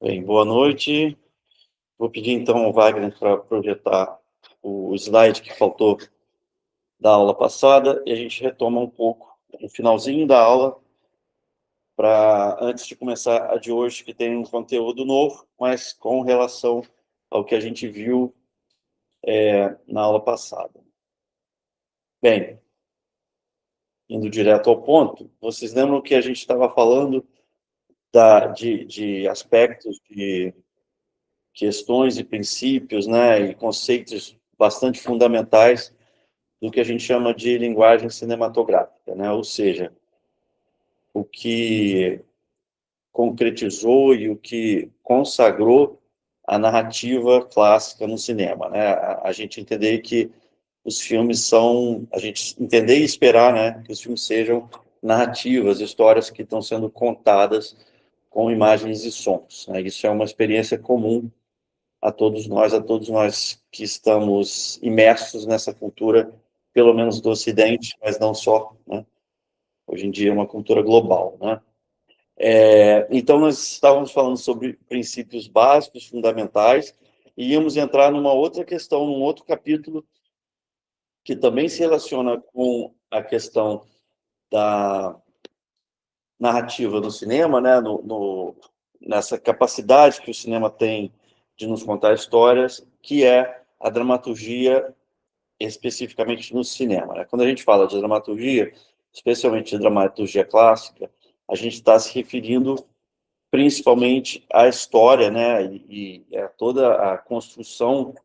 Bem, boa noite. Vou pedir então ao Wagner para projetar o slide que faltou da aula passada e a gente retoma um pouco no finalzinho da aula, antes de começar a de hoje, que tem um conteúdo novo, mas com relação ao que a gente viu na aula passada. Bem, indo direto ao ponto, vocês lembram que a gente estava falando de aspectos, de questões e princípios, né, e conceitos bastante fundamentais do que a gente chama de linguagem cinematográfica, né? Ou seja, o que concretizou e o que consagrou a narrativa clássica no cinema, né? A gente entender que os filmes são, a gente entender e esperar, né, que os filmes sejam narrativas, histórias que estão sendo contadas com imagens e sons, né? Isso é uma experiência comum a todos nós que estamos imersos nessa cultura, pelo menos do Ocidente, mas não só, né? Hoje em dia é uma cultura global, né? Então, nós estávamos falando sobre princípios básicos, fundamentais, e íamos entrar numa outra questão, num outro capítulo, que também se relaciona com a questão da narrativa no cinema, né? Nessa capacidade que o cinema tem de nos contar histórias, que é a dramaturgia, especificamente no cinema, né? Quando a gente fala de dramaturgia, especialmente de dramaturgia clássica, a gente está se referindo principalmente à história, né, e a toda a construção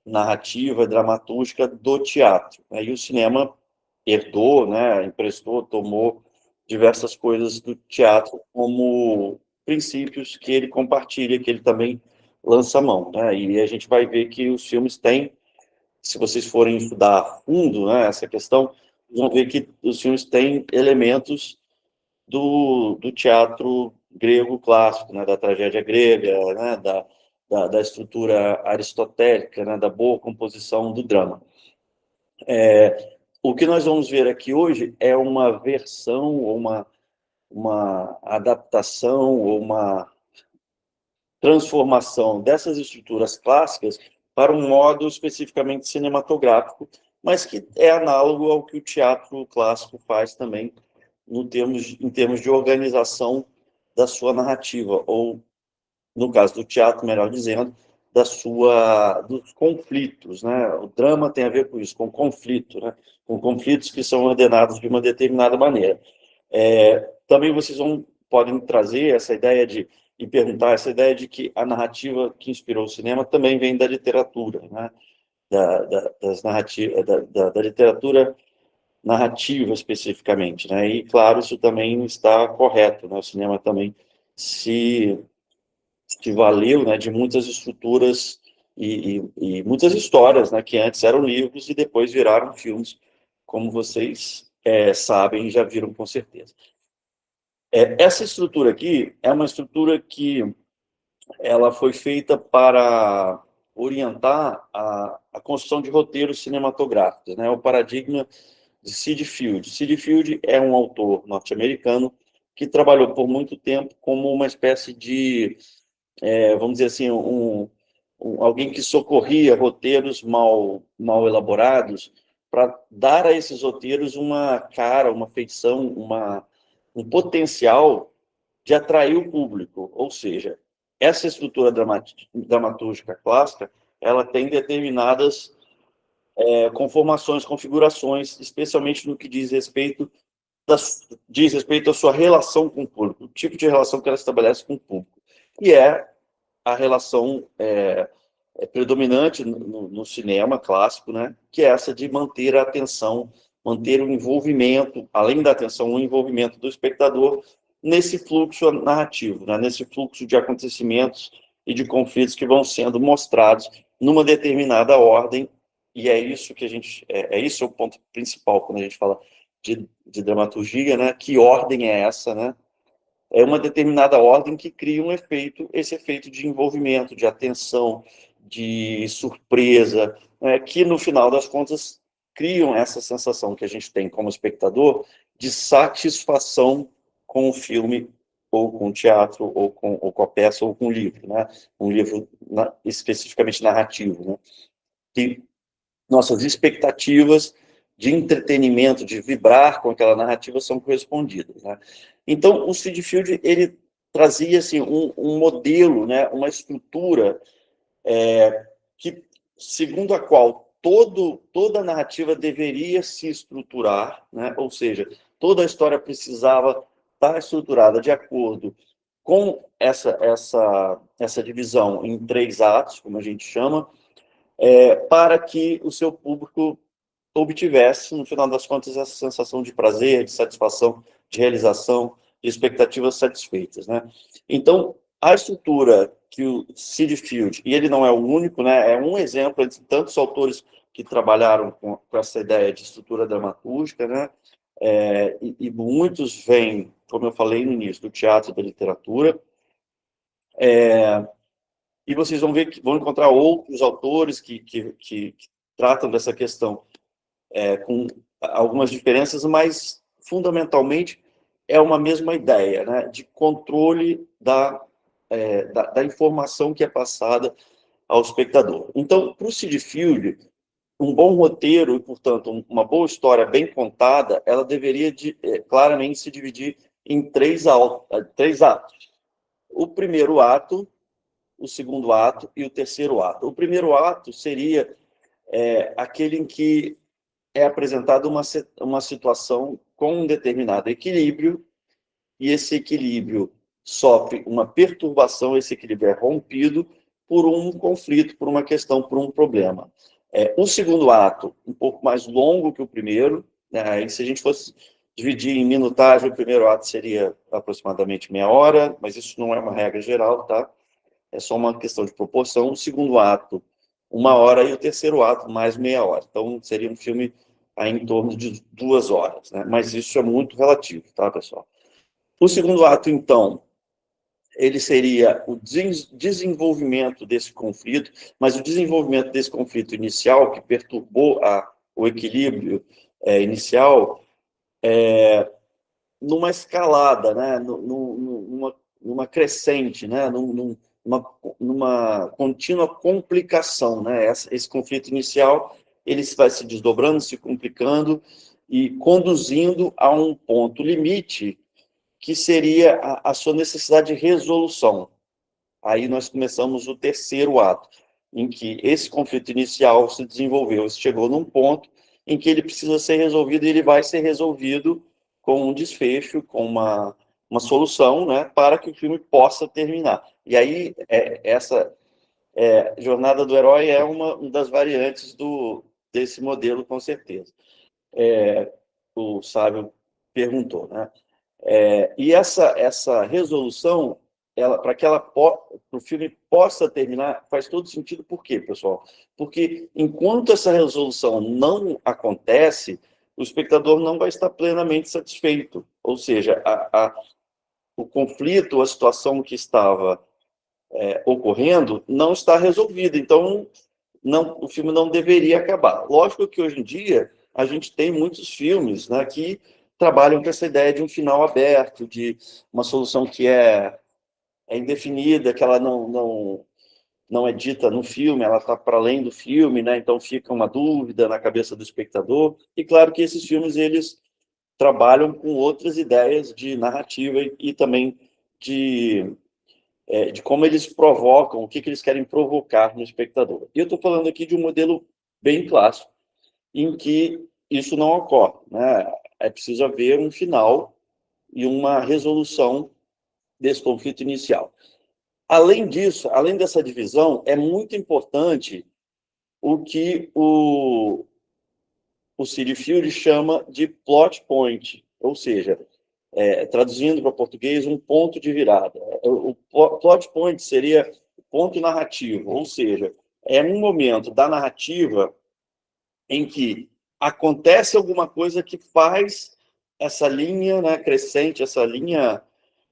narrativa, dramatúrgica do teatro, né? E o cinema herdou, né, emprestou, tomou diversas coisas do teatro como princípios que ele compartilha, que ele também lança a mão, né? E a gente vai ver que os filmes têm, se vocês forem estudar a fundo, né, essa questão, vão ver que os filmes têm elementos do teatro grego clássico, né, da tragédia grega, né, da estrutura aristotélica, né, da boa composição do drama. O que nós vamos ver aqui hoje é uma versão, ou uma adaptação, ou uma transformação dessas estruturas clássicas para um modo especificamente cinematográfico, mas que é análogo ao que o teatro clássico faz também em termos de organização da sua narrativa, ou, no caso do teatro, melhor dizendo, dos conflitos, né? O drama tem a ver com isso, com conflito, né? Com conflitos que são ordenados de uma determinada maneira. Também vocês podem trazer essa ideia e perguntar essa ideia de que a narrativa que inspirou o cinema também vem da literatura, né? Das narrativas, da literatura narrativa especificamente, né? E claro, isso também está correto, né? O cinema também se, se valeu, né, de muitas estruturas e muitas histórias, né, que antes eram livros e depois viraram filmes, como vocês sabem e já viram com certeza. Essa estrutura aqui é uma estrutura que ela foi feita para orientar a construção de roteiros cinematográficos, né? O paradigma de Sid Field. Sid Field é um autor norte-americano que trabalhou por muito tempo como uma espécie de, vamos dizer assim, alguém que socorria roteiros mal elaborados para dar a esses roteiros uma cara, uma feição, um potencial de atrair o público. Ou seja, essa estrutura dramatúrgica clássica, ela tem determinadas conformações, configurações, especialmente no que diz respeito à sua relação com o público, o tipo de relação que ela estabelece com o público, e é a relação predominante no cinema clássico, né, que é essa de manter a atenção, manter o envolvimento, além da atenção, o envolvimento do espectador nesse fluxo narrativo, né, nesse fluxo de acontecimentos e de conflitos que vão sendo mostrados numa determinada ordem, e é isso que isso é o ponto principal quando a gente fala de dramaturgia, né, que ordem é essa, né? É uma determinada ordem que cria esse efeito de envolvimento, de atenção, de surpresa, né, que no final das contas criam essa sensação que a gente tem como espectador de satisfação com o filme ou com teatro, ou com a peça, ou com o livro, né? Um livro especificamente narrativo, né? Que nossas expectativas de entretenimento, de vibrar com aquela narrativa são correspondidas, né? Então, o Sid Field, ele trazia assim, um modelo, né? Uma estrutura que, segundo a qual toda a narrativa deveria se estruturar, né? Ou seja, toda a história precisava estar estruturada de acordo com essa divisão em 3 atos, como a gente chama, para que o seu público obtivesse, no final das contas, essa sensação de prazer, de satisfação, de realização, de expectativas satisfeitas, né? Então, a estrutura que o Sid Field, e ele não é o único, né? É um exemplo de tantos autores que trabalharam com essa ideia de estrutura dramatúrgica, né? E muitos vêm, como eu falei no início, do teatro e da literatura, e vocês vão ver que vão encontrar outros autores que tratam dessa questão com algumas diferenças, mas fundamentalmente é uma mesma ideia, né, de controle da informação que é passada ao espectador. Então, para o Sid Field, um bom roteiro e, portanto, uma boa história bem contada, ela deveria claramente se dividir em 3 atos. O primeiro ato, o segundo ato e o terceiro ato. O primeiro ato seria aquele em que é apresentada uma situação com um determinado equilíbrio, e esse equilíbrio sofre uma perturbação, esse equilíbrio é rompido por um conflito, por uma questão, por um problema. O segundo ato, um pouco mais longo que o primeiro, né, e se a gente fosse dividir em minutagem, o primeiro ato seria aproximadamente meia hora, mas isso não é uma regra geral, tá? É só uma questão de proporção. O segundo ato, 1 hora, e o terceiro ato, mais meia hora. Então, seria um filme aí em torno de 2 horas, né? Mas isso é muito relativo, tá, pessoal? O segundo ato, então, ele seria o desenvolvimento desse conflito, mas o desenvolvimento desse conflito inicial, que perturbou o equilíbrio inicial, numa escalada, né? Numa crescente, né? Numa contínua complicação, né? Esse conflito inicial, ele vai se desdobrando, se complicando e conduzindo a um ponto limite que seria a sua necessidade de resolução. Aí nós começamos o terceiro ato, em que esse conflito inicial se desenvolveu, chegou num ponto em que ele precisa ser resolvido, e ele vai ser resolvido com um desfecho, com uma solução, né, para que o filme possa terminar. E aí, essa jornada do herói é uma das variantes desse modelo, com certeza. O Sábio perguntou, né? E essa resolução, para que o filme possa terminar, faz todo sentido. Por quê, pessoal? Porque enquanto essa resolução não acontece, o espectador não vai estar plenamente satisfeito. Ou seja, o conflito, a situação que estava ocorrendo, não está resolvida. Então, o filme não deveria acabar. Lógico que hoje em dia a gente tem muitos filmes, né, que trabalham com essa ideia de um final aberto, de uma solução que é indefinida, que ela não é dita no filme, ela está para além do filme, né? Então fica uma dúvida na cabeça do espectador. E claro que esses filmes eles trabalham com outras ideias de narrativa e também de como eles provocam, o que eles querem provocar no espectador. E eu estou falando aqui de um modelo bem clássico, em que isso não ocorre, né? É preciso haver um final e uma resolução desse conflito inicial. Além disso, além dessa divisão, é muito importante o que o Sid Field chama de plot point, ou seja, traduzindo para português, um ponto de virada. O plot point seria ponto narrativo, ou seja, é um momento da narrativa em que acontece alguma coisa que faz essa linha, né, crescente, essa linha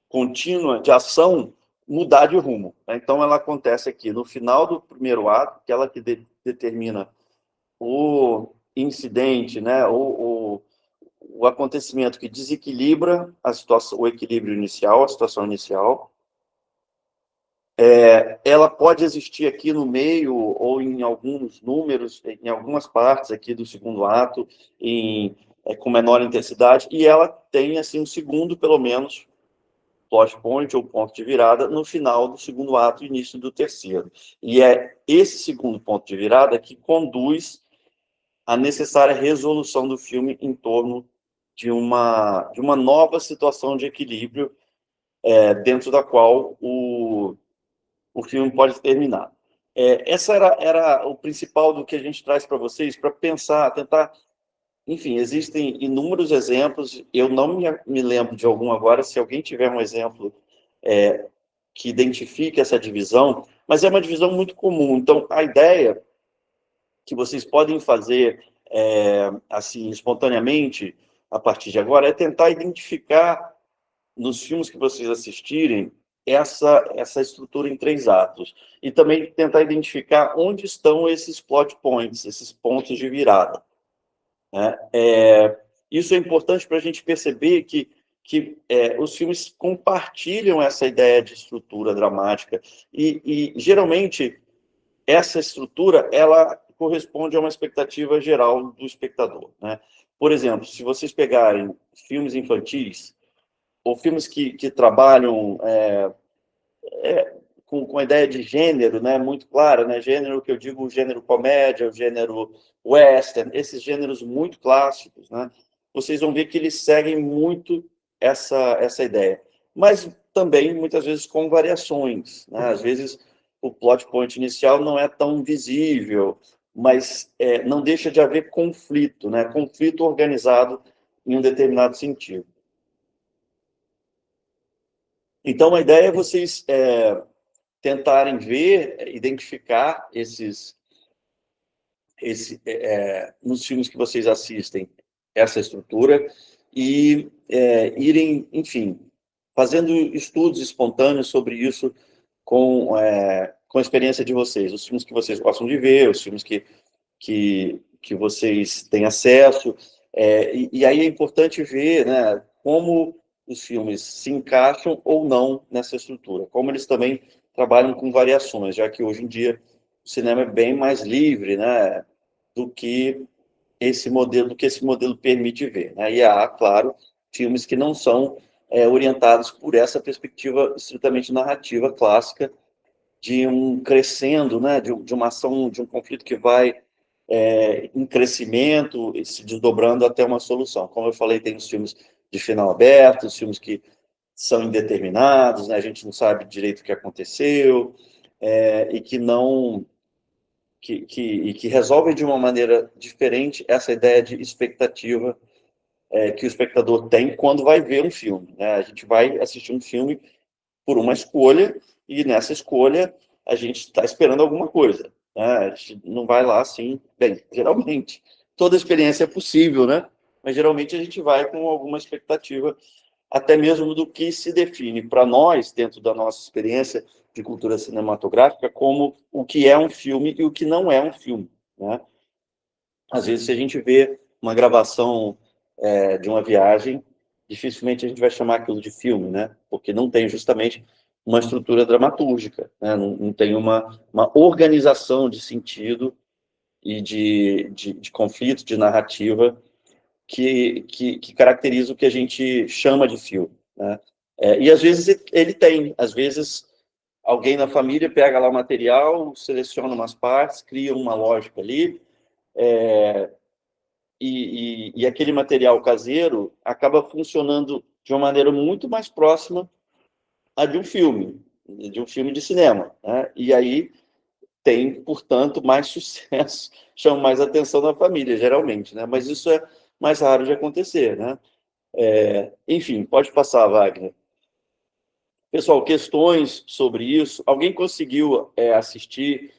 contínua de ação mudar de rumo. Então, ela acontece aqui no final do primeiro ato, que ela que determina o incidente, né, o acontecimento que desequilibra a situação, o equilíbrio inicial, a situação inicial. Ela pode existir aqui no meio ou em alguns números, em algumas partes aqui do segundo ato, com menor intensidade, e ela tem assim um segundo, pelo menos, plot point ou ponto de virada no final do segundo ato, início do terceiro. E é esse segundo ponto de virada que conduz à necessária resolução do filme em torno de uma nova situação de equilíbrio, dentro da qual o filme pode terminar. Essa era o principal do que a gente traz para vocês, para pensar, tentar... Enfim, existem inúmeros exemplos, eu não me lembro de algum agora, se alguém tiver um exemplo que identifique essa divisão, mas é uma divisão muito comum. Então, a ideia que vocês podem fazer assim, espontaneamente, a partir de agora, é tentar identificar, nos filmes que vocês assistirem, essa estrutura em 3 atos. E também tentar identificar onde estão esses plot points, esses pontos de virada. Né? Isso é importante para a gente perceber que os filmes compartilham essa ideia de estrutura dramática. E geralmente, essa estrutura ela corresponde a uma expectativa geral do espectador. Né? Por exemplo, se vocês pegarem filmes infantis, ou filmes que trabalham com a ideia de gênero, né, muito clara, né, gênero que eu digo, o gênero comédia, o gênero western, esses gêneros muito clássicos, né, vocês vão ver que eles seguem muito essa ideia. Mas também, muitas vezes, com variações. Né? Às vezes, o plot point inicial não é tão visível, mas não deixa de haver conflito, né? Conflito organizado em um determinado sentido. Então, a ideia é vocês tentarem ver, identificar nos filmes que vocês assistem, essa estrutura, e irem, enfim, fazendo estudos espontâneos sobre isso com a experiência de vocês, os filmes que vocês gostam de ver, os filmes que vocês têm acesso, e aí é importante ver, né, como os filmes se encaixam ou não nessa estrutura, como eles também trabalham com variações, já que hoje em dia o cinema é bem mais livre, né, do que esse modelo permite ver. Né? E há, claro, filmes que não são orientados por essa perspectiva estritamente narrativa clássica de um crescendo, né, de uma ação, de um conflito que vai em crescimento, se desdobrando até uma solução. Como eu falei, tem os filmes de final aberto, os filmes que são indeterminados, né, a gente não sabe direito o que aconteceu, e que não... que resolvem de uma maneira diferente essa ideia de expectativa que o espectador tem quando vai ver um filme. Né? A gente vai assistir um filme por uma escolha, e nessa escolha a gente está esperando alguma coisa. Né? A gente não vai lá assim, bem, geralmente, toda experiência é possível, né? Mas geralmente a gente vai com alguma expectativa, até mesmo do que se define para nós, dentro da nossa experiência de cultura cinematográfica, como o que é um filme e o que não é um filme. Né? Às vezes, se a gente vê uma gravação de uma viagem, dificilmente a gente vai chamar aquilo de filme, né? Porque não tem justamente uma estrutura dramatúrgica, né? Não tem uma organização de sentido e de conflito, de narrativa que caracteriza o que a gente chama de filme. Né? E às vezes ele tem, às vezes alguém na família pega lá o material, seleciona umas partes, cria uma lógica ali, e aquele material caseiro acaba funcionando de uma maneira muito mais próxima a de um filme de cinema. Né? E aí tem, portanto, mais sucesso, chama mais atenção da família, geralmente. Né? Mas isso é mais raro de acontecer. Né? Enfim, pode passar, Wagner. Pessoal, questões sobre isso? Alguém conseguiu assistir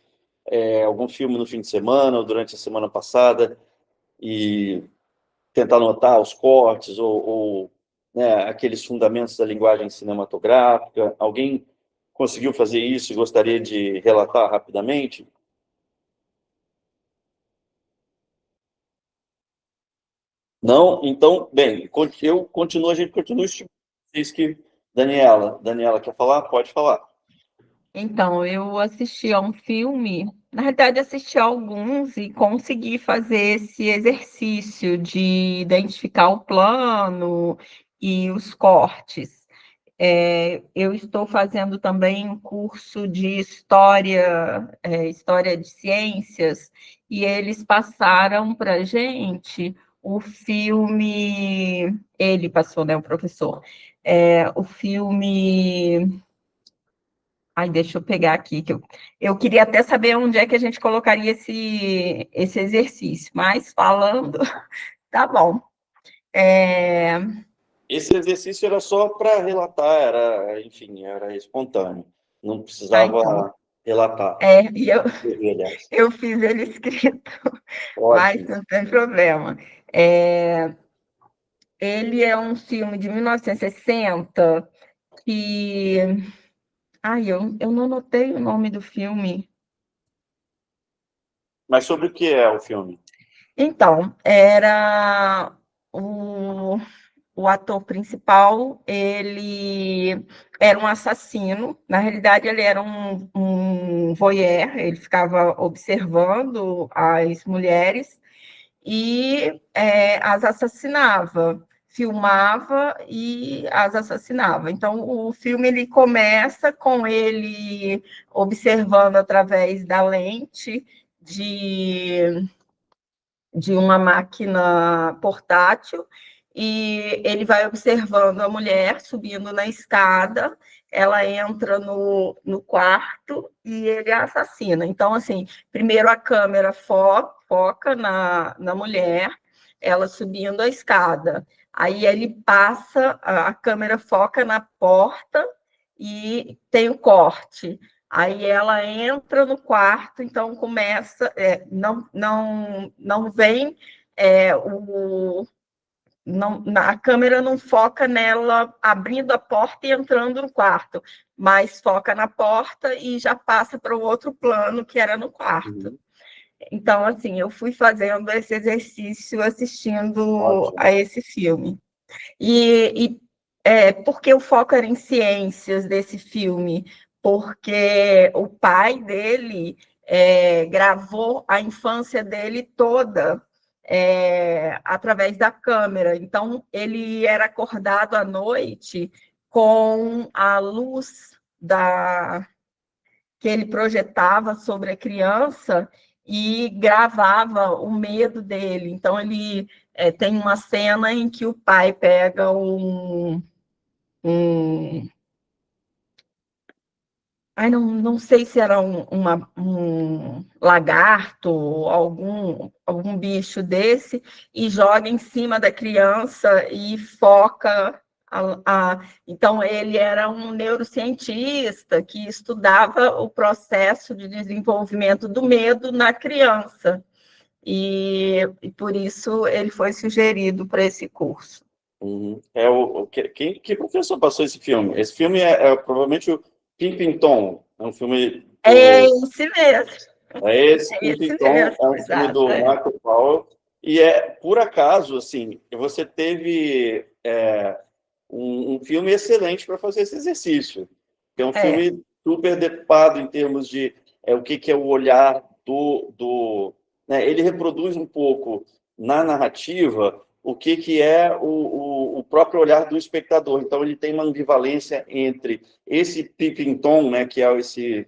algum filme no fim de semana ou durante a semana passada e tentar notar os cortes ou né, aqueles fundamentos da linguagem cinematográfica? Alguém conseguiu fazer isso e gostaria de relatar rapidamente? Não? Então, bem, a gente continua estimulando. Diz que Daniela quer falar? Pode falar. Então, eu assisti a um filme, na verdade, assisti a alguns e consegui fazer esse exercício de identificar o plano e os cortes. Eu estou fazendo também um curso de história de ciências, e eles passaram para a gente o filme, ele passou, né, o professor, o filme. Ai, deixa eu pegar aqui, que eu queria até saber onde é que a gente colocaria esse exercício, mas falando, tá bom. É, Esse exercício era só para relatar, enfim, era espontâneo. Não então. precisava relatar. E eu, Aliás. eu fiz ele escrito, mas Ótimo. não tem problema. É, ele é um filme de 1960 que. Ai, eu não anotei o nome do filme. Mas sobre o que é o filme? Então, era o ator principal, ele era um assassino. Na realidade, ele era um voyeur, ele ficava observando as mulheres e as assassinava, filmava e as assassinava. Então, o filme ele começa com ele observando através da lente de de uma máquina portátil, e ele vai observando a mulher subindo na escada, ela entra no quarto e ele a assassina. Então, assim, primeiro a câmera foca na mulher, ela subindo a escada. Aí ele passa, a câmera foca na porta e tem o corte. Aí ela entra no quarto, então começa, não vem a câmera não foca nela abrindo a porta e entrando no quarto, mas foca na porta e já passa para o outro plano que era no quarto. Uhum. Então, assim, eu fui fazendo esse exercício assistindo Ótimo. a esse filme. Porque o foco era em ciências desse filme, porque o pai dele gravou a infância dele toda através da câmera. Então, ele era acordado à noite com a luz que ele projetava sobre a criança e gravava o medo dele. Então, ele tem uma cena em que o pai pega um ai, não sei se era um lagarto, algum bicho desse, e joga em cima da criança e foca. Então, ele era um neurocientista que estudava o processo de desenvolvimento do medo na criança, e por isso ele foi sugerido para esse curso. Uhum. Que professor passou esse filme? Esse filme é provavelmente o Pimping Tom. É um filme É do. esse mesmo, É esse é Pimping esse Tom, mesmo, é um filme exato. do É. Michael Powell. E por acaso, assim, você teve um filme excelente para fazer esse exercício. É um É. filme super decupado em termos de o que é o olhar né? Ele reproduz um pouco na narrativa o que é o próprio olhar do espectador. Então, ele tem uma ambivalência entre esse peeping tom, né, que é esse,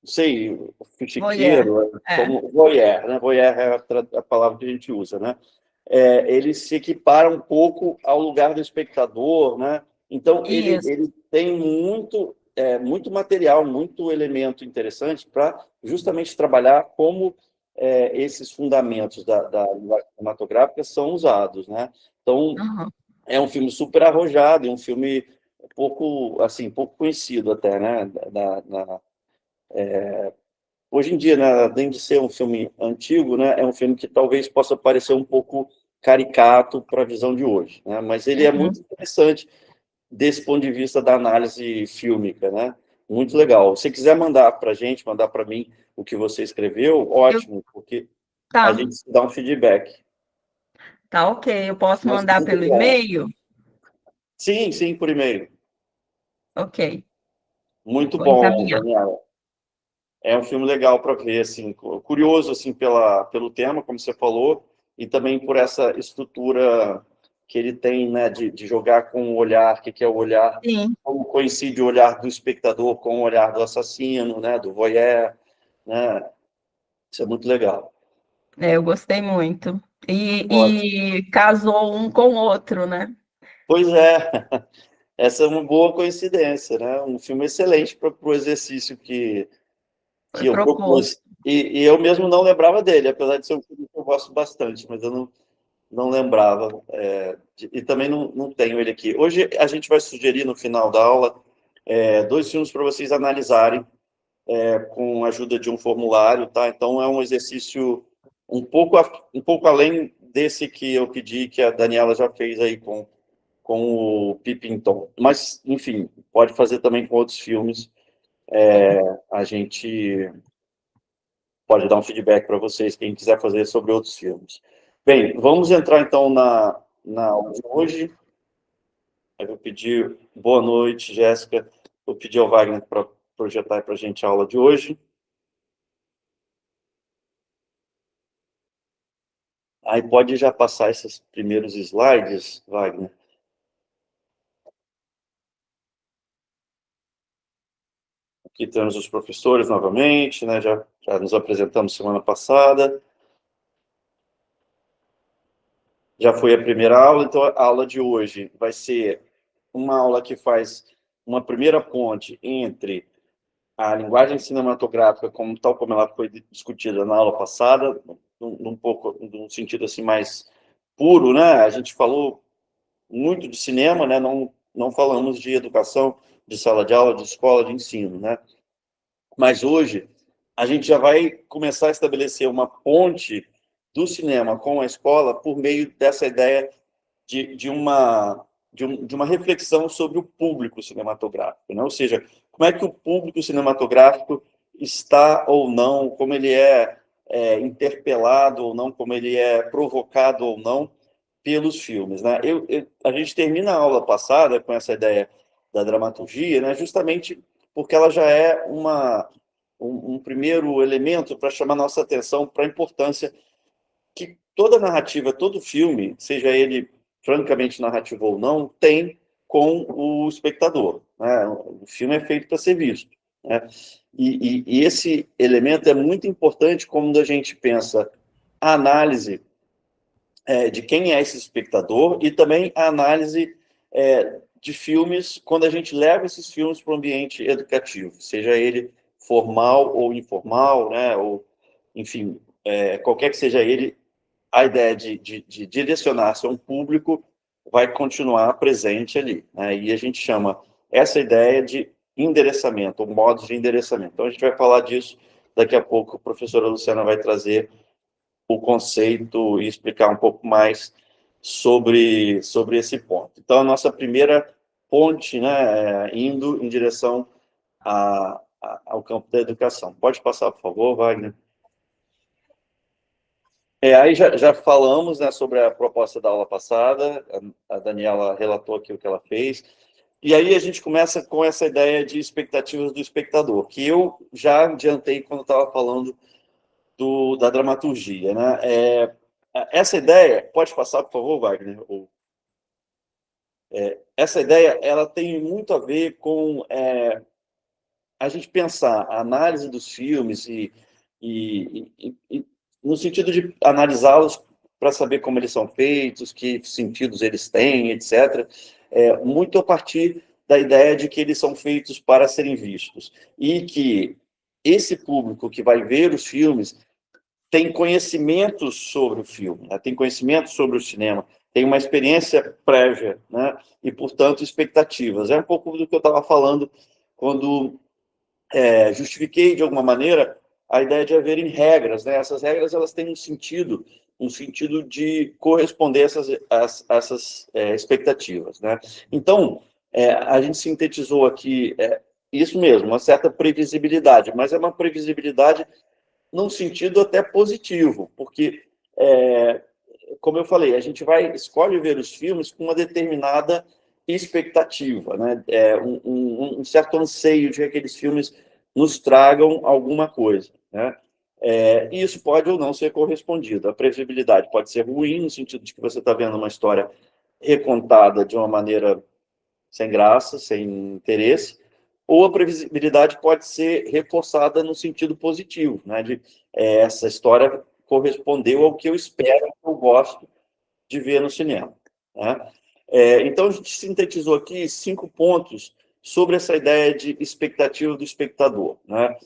não sei, Voyeur. fuxiqueiro, É. como voyeur, né? Voyeur é a palavra que a gente usa, né? Ele se equipara um pouco ao lugar do espectador, né? Então, Isso. ele tem muito material, muito elemento interessante para justamente trabalhar como esses fundamentos da linguagem cinematográfica são usados, né? Então, Uhum. é um filme super arrojado, é um filme pouco conhecido até, né? Hoje em dia, né, além de ser um filme antigo, né, é um filme que talvez possa parecer um pouco caricato para a visão de hoje, né? Mas ele é Uhum. muito interessante desse ponto de vista da análise fílmica, né? Muito legal. Se quiser mandar para a gente, mandar para mim o que você escreveu, Eu, ótimo, porque a tá, gente dá um feedback. Tá ok. Eu posso Mas mandar muito pelo bom. e-mail? Sim, sim, por e-mail. Ok, Muito vou bom, encaminhar. Daniela. É um filme legal para ver, assim, curioso assim pelo tema, como você falou, e também por essa estrutura que ele tem, né, de jogar com o olhar, que é o olhar, Sim, como coincide o olhar do espectador com o olhar do assassino, né, do voyeur, né? Isso é muito legal. eu gostei muito. Ótimo. E casou um com o outro, né? Pois é, essa é uma boa coincidência, né? Um filme excelente para o exercício Foi que eu proposto. propus. E eu mesmo não lembrava dele, apesar de ser um filme que eu gosto bastante, mas eu não lembrava. E também não tenho ele aqui. Hoje a gente vai sugerir no final da aula dois filmes para vocês analisarem com a ajuda de um formulário, tá? Então é um exercício um pouco além desse que eu pedi, que a Daniela já fez aí com o Pippington. Mas, enfim, pode fazer também com outros filmes. A gente pode dar um feedback para vocês, quem quiser fazer sobre outros filmes. Bem, vamos entrar então na aula de hoje. Eu vou pedir boa noite, Jéssica. Vou pedir ao Wagner para projetar para a gente a aula de hoje. Aí pode já passar esses primeiros slides, Wagner. Aqui temos os professores novamente, né? Já nos apresentamos semana passada. Já foi a primeira aula, então a aula de hoje vai ser uma aula que faz uma primeira ponte entre a linguagem cinematográfica, tal como ela foi discutida na aula passada, num sentido assim mais puro, né? A gente falou muito de cinema, né? Não falamos de educação, de sala de aula, de escola, de ensino, né? Mas hoje a gente já vai começar a estabelecer uma ponte do cinema com a escola por meio dessa ideia de uma reflexão sobre o público cinematográfico, né? Ou seja, como é que o público cinematográfico está ou não, como ele é interpelado ou não, como ele é provocado ou não pelos filmes, né? A gente termina a aula passada com essa ideia da dramaturgia, né? Justamente porque ela já é um primeiro elemento para chamar nossa atenção para a importância que toda narrativa, todo filme, seja ele francamente narrativo ou não, tem com o espectador, né? O filme é feito para ser visto, né? E esse elemento é muito importante quando a gente pensa a análise de quem é esse espectador e também a análise de filmes quando a gente leva esses filmes para o ambiente educativo, seja ele formal ou informal, né? Ou, enfim, qualquer que seja ele, a ideia de direcionar-se a um público vai continuar presente ali, né? E a gente chama essa ideia de endereçamento, ou modos de endereçamento. Então, a gente vai falar disso daqui a pouco. A professora Luciana vai trazer o conceito e explicar um pouco mais sobre esse ponto. Então, a nossa primeira ponte, né, indo em direção ao campo da educação. Pode passar, por favor, Wagner? Aí já falamos, né, sobre a proposta da aula passada, a Daniela relatou aqui o que ela fez, e aí a gente começa com essa ideia de expectativas do espectador, que eu já adiantei quando estava falando da dramaturgia, né? Essa ideia, pode passar, por favor, Wagner? Essa ideia, ela tem muito a ver com a gente pensar a análise dos filmes e no sentido de analisá-los para saber como eles são feitos, que sentidos eles têm, etc. Muito a partir da ideia de que eles são feitos para serem vistos e que esse público que vai ver os filmes tem conhecimento sobre o filme, né? Tem conhecimento sobre o cinema, tem uma experiência prévia, né? E, portanto, expectativas. É um pouco do que eu estava falando quando justifiquei, de alguma maneira, a ideia de haverem regras, né? Essas regras elas têm um sentido de corresponder a essas expectativas, né? Então, a gente sintetizou aqui isso mesmo, uma certa previsibilidade, mas é uma previsibilidade num sentido até positivo, porque como eu falei, a gente escolhe ver os filmes com uma determinada expectativa, né? Um certo anseio de que aqueles filmes nos tragam alguma coisa, né? E isso pode ou não ser correspondido. A previsibilidade pode ser ruim, no sentido de que você está vendo uma história recontada de uma maneira sem graça, sem interesse, ou a previsibilidade pode ser reforçada no sentido positivo, né? Essa história correspondeu ao que eu espero, que eu gosto de ver no cinema, né? Então, a gente sintetizou aqui 5 pontos sobre essa ideia de expectativa do espectador, né?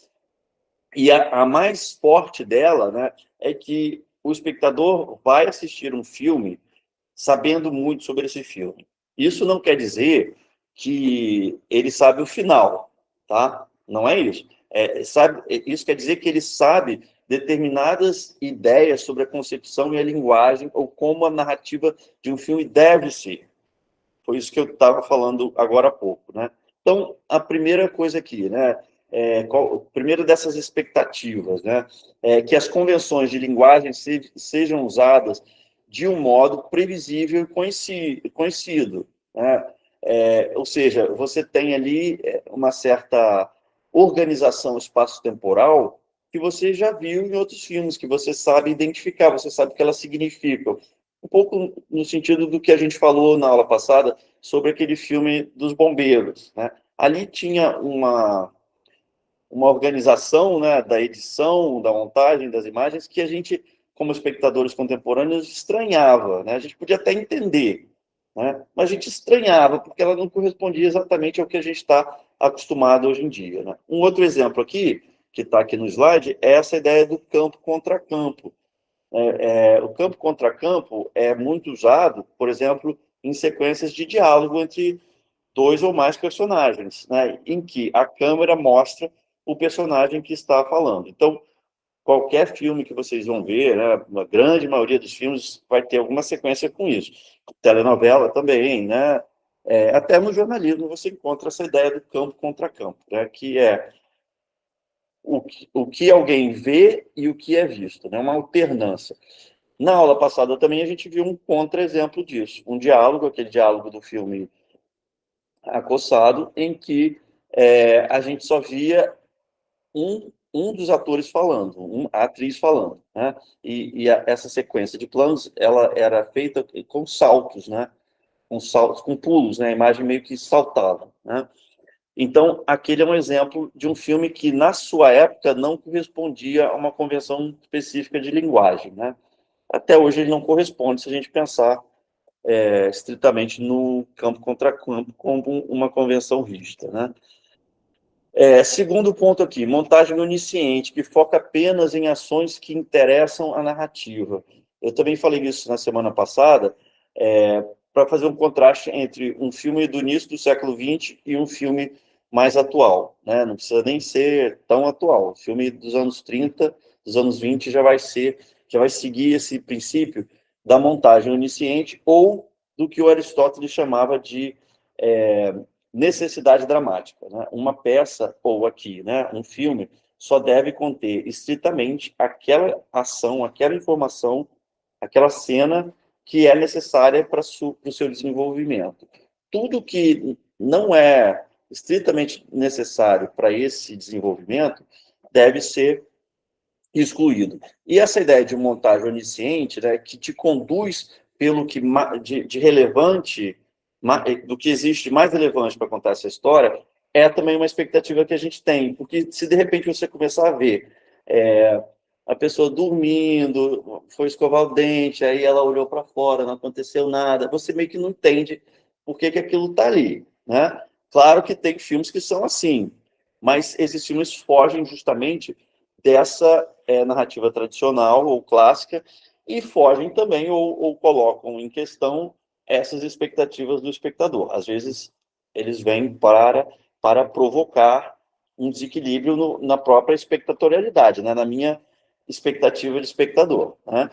E a mais forte dela, né, é que o espectador vai assistir um filme sabendo muito sobre esse filme. Isso não quer dizer que ele sabe o final, tá? Não é isso. Isso quer dizer que ele sabe determinadas ideias sobre a concepção e a linguagem ou como a narrativa de um filme deve ser. Foi isso que eu estava falando agora há pouco, né? Então, a primeira coisa aqui, né? Primeiro dessas expectativas, né? Que as convenções de linguagem sejam usadas de um modo previsível e conhecido, né? Ou seja, você tem ali uma certa organização espaço-temporal que você já viu em outros filmes, que você sabe identificar, você sabe o que elas significam. Um pouco no sentido do que a gente falou na aula passada sobre aquele filme dos bombeiros, né? Ali tinha uma organização, né, da edição, da montagem das imagens que a gente, como espectadores contemporâneos, estranhava, né? A gente podia até entender, né? Mas a gente estranhava porque ela não correspondia exatamente ao que a gente está acostumado hoje em dia, né? Um outro exemplo aqui, que está aqui no slide, é essa ideia do campo contra campo. O campo contra campo é muito usado, por exemplo, em sequências de diálogo entre 2 ou mais personagens, né, em que a câmera mostra o personagem que está falando. Então, qualquer filme que vocês vão ver, né, a grande maioria dos filmes vai ter alguma sequência com isso. Telenovela também, né? Até no jornalismo você encontra essa ideia do campo contra campo, né, que é o que alguém vê e o que é visto, né, uma alternância. Na aula passada também a gente viu um contra-exemplo disso, um diálogo, aquele diálogo do filme Acossado, em que a gente só via um dos atores falando, a atriz falando, né? Essa sequência de planos, ela era feita com saltos, né? Com saltos, com pulos, né? A imagem meio que saltava, né? Então, aquele é um exemplo de um filme que, na sua época, não correspondia a uma convenção específica de linguagem, né? Até hoje ele não corresponde, se a gente pensar estritamente no campo contra campo, como uma convenção rígida, né? Segundo ponto aqui, montagem onisciente, que foca apenas em ações que interessam a narrativa. Eu também falei isso na semana passada, para fazer um contraste entre um filme do início do século XX e um filme mais atual, né? Não precisa nem ser tão atual. O filme dos anos 30, dos anos 20 já vai seguir esse princípio da montagem onisciente ou do que o Aristóteles chamava de necessidade dramática, né? Uma peça, ou aqui, né, um filme, só deve conter estritamente aquela ação, aquela informação, aquela cena que é necessária para o seu desenvolvimento. Tudo que não é estritamente necessário para esse desenvolvimento deve ser excluído. E essa ideia de montagem onisciente, né, que te conduz pelo que de relevante, do que existe de mais relevante para contar essa história, é também uma expectativa que a gente tem, porque se de repente você começar a ver a pessoa dormindo, foi escovar o dente, aí ela olhou para fora, não aconteceu nada, você meio que não entende por que aquilo está ali, né? Claro que tem filmes que são assim, mas esses filmes fogem justamente dessa narrativa tradicional ou clássica e fogem também ou colocam em questão essas expectativas do espectador. Às vezes, eles vêm para provocar um desequilíbrio na própria espectatorialidade, né? Na minha expectativa de espectador, né?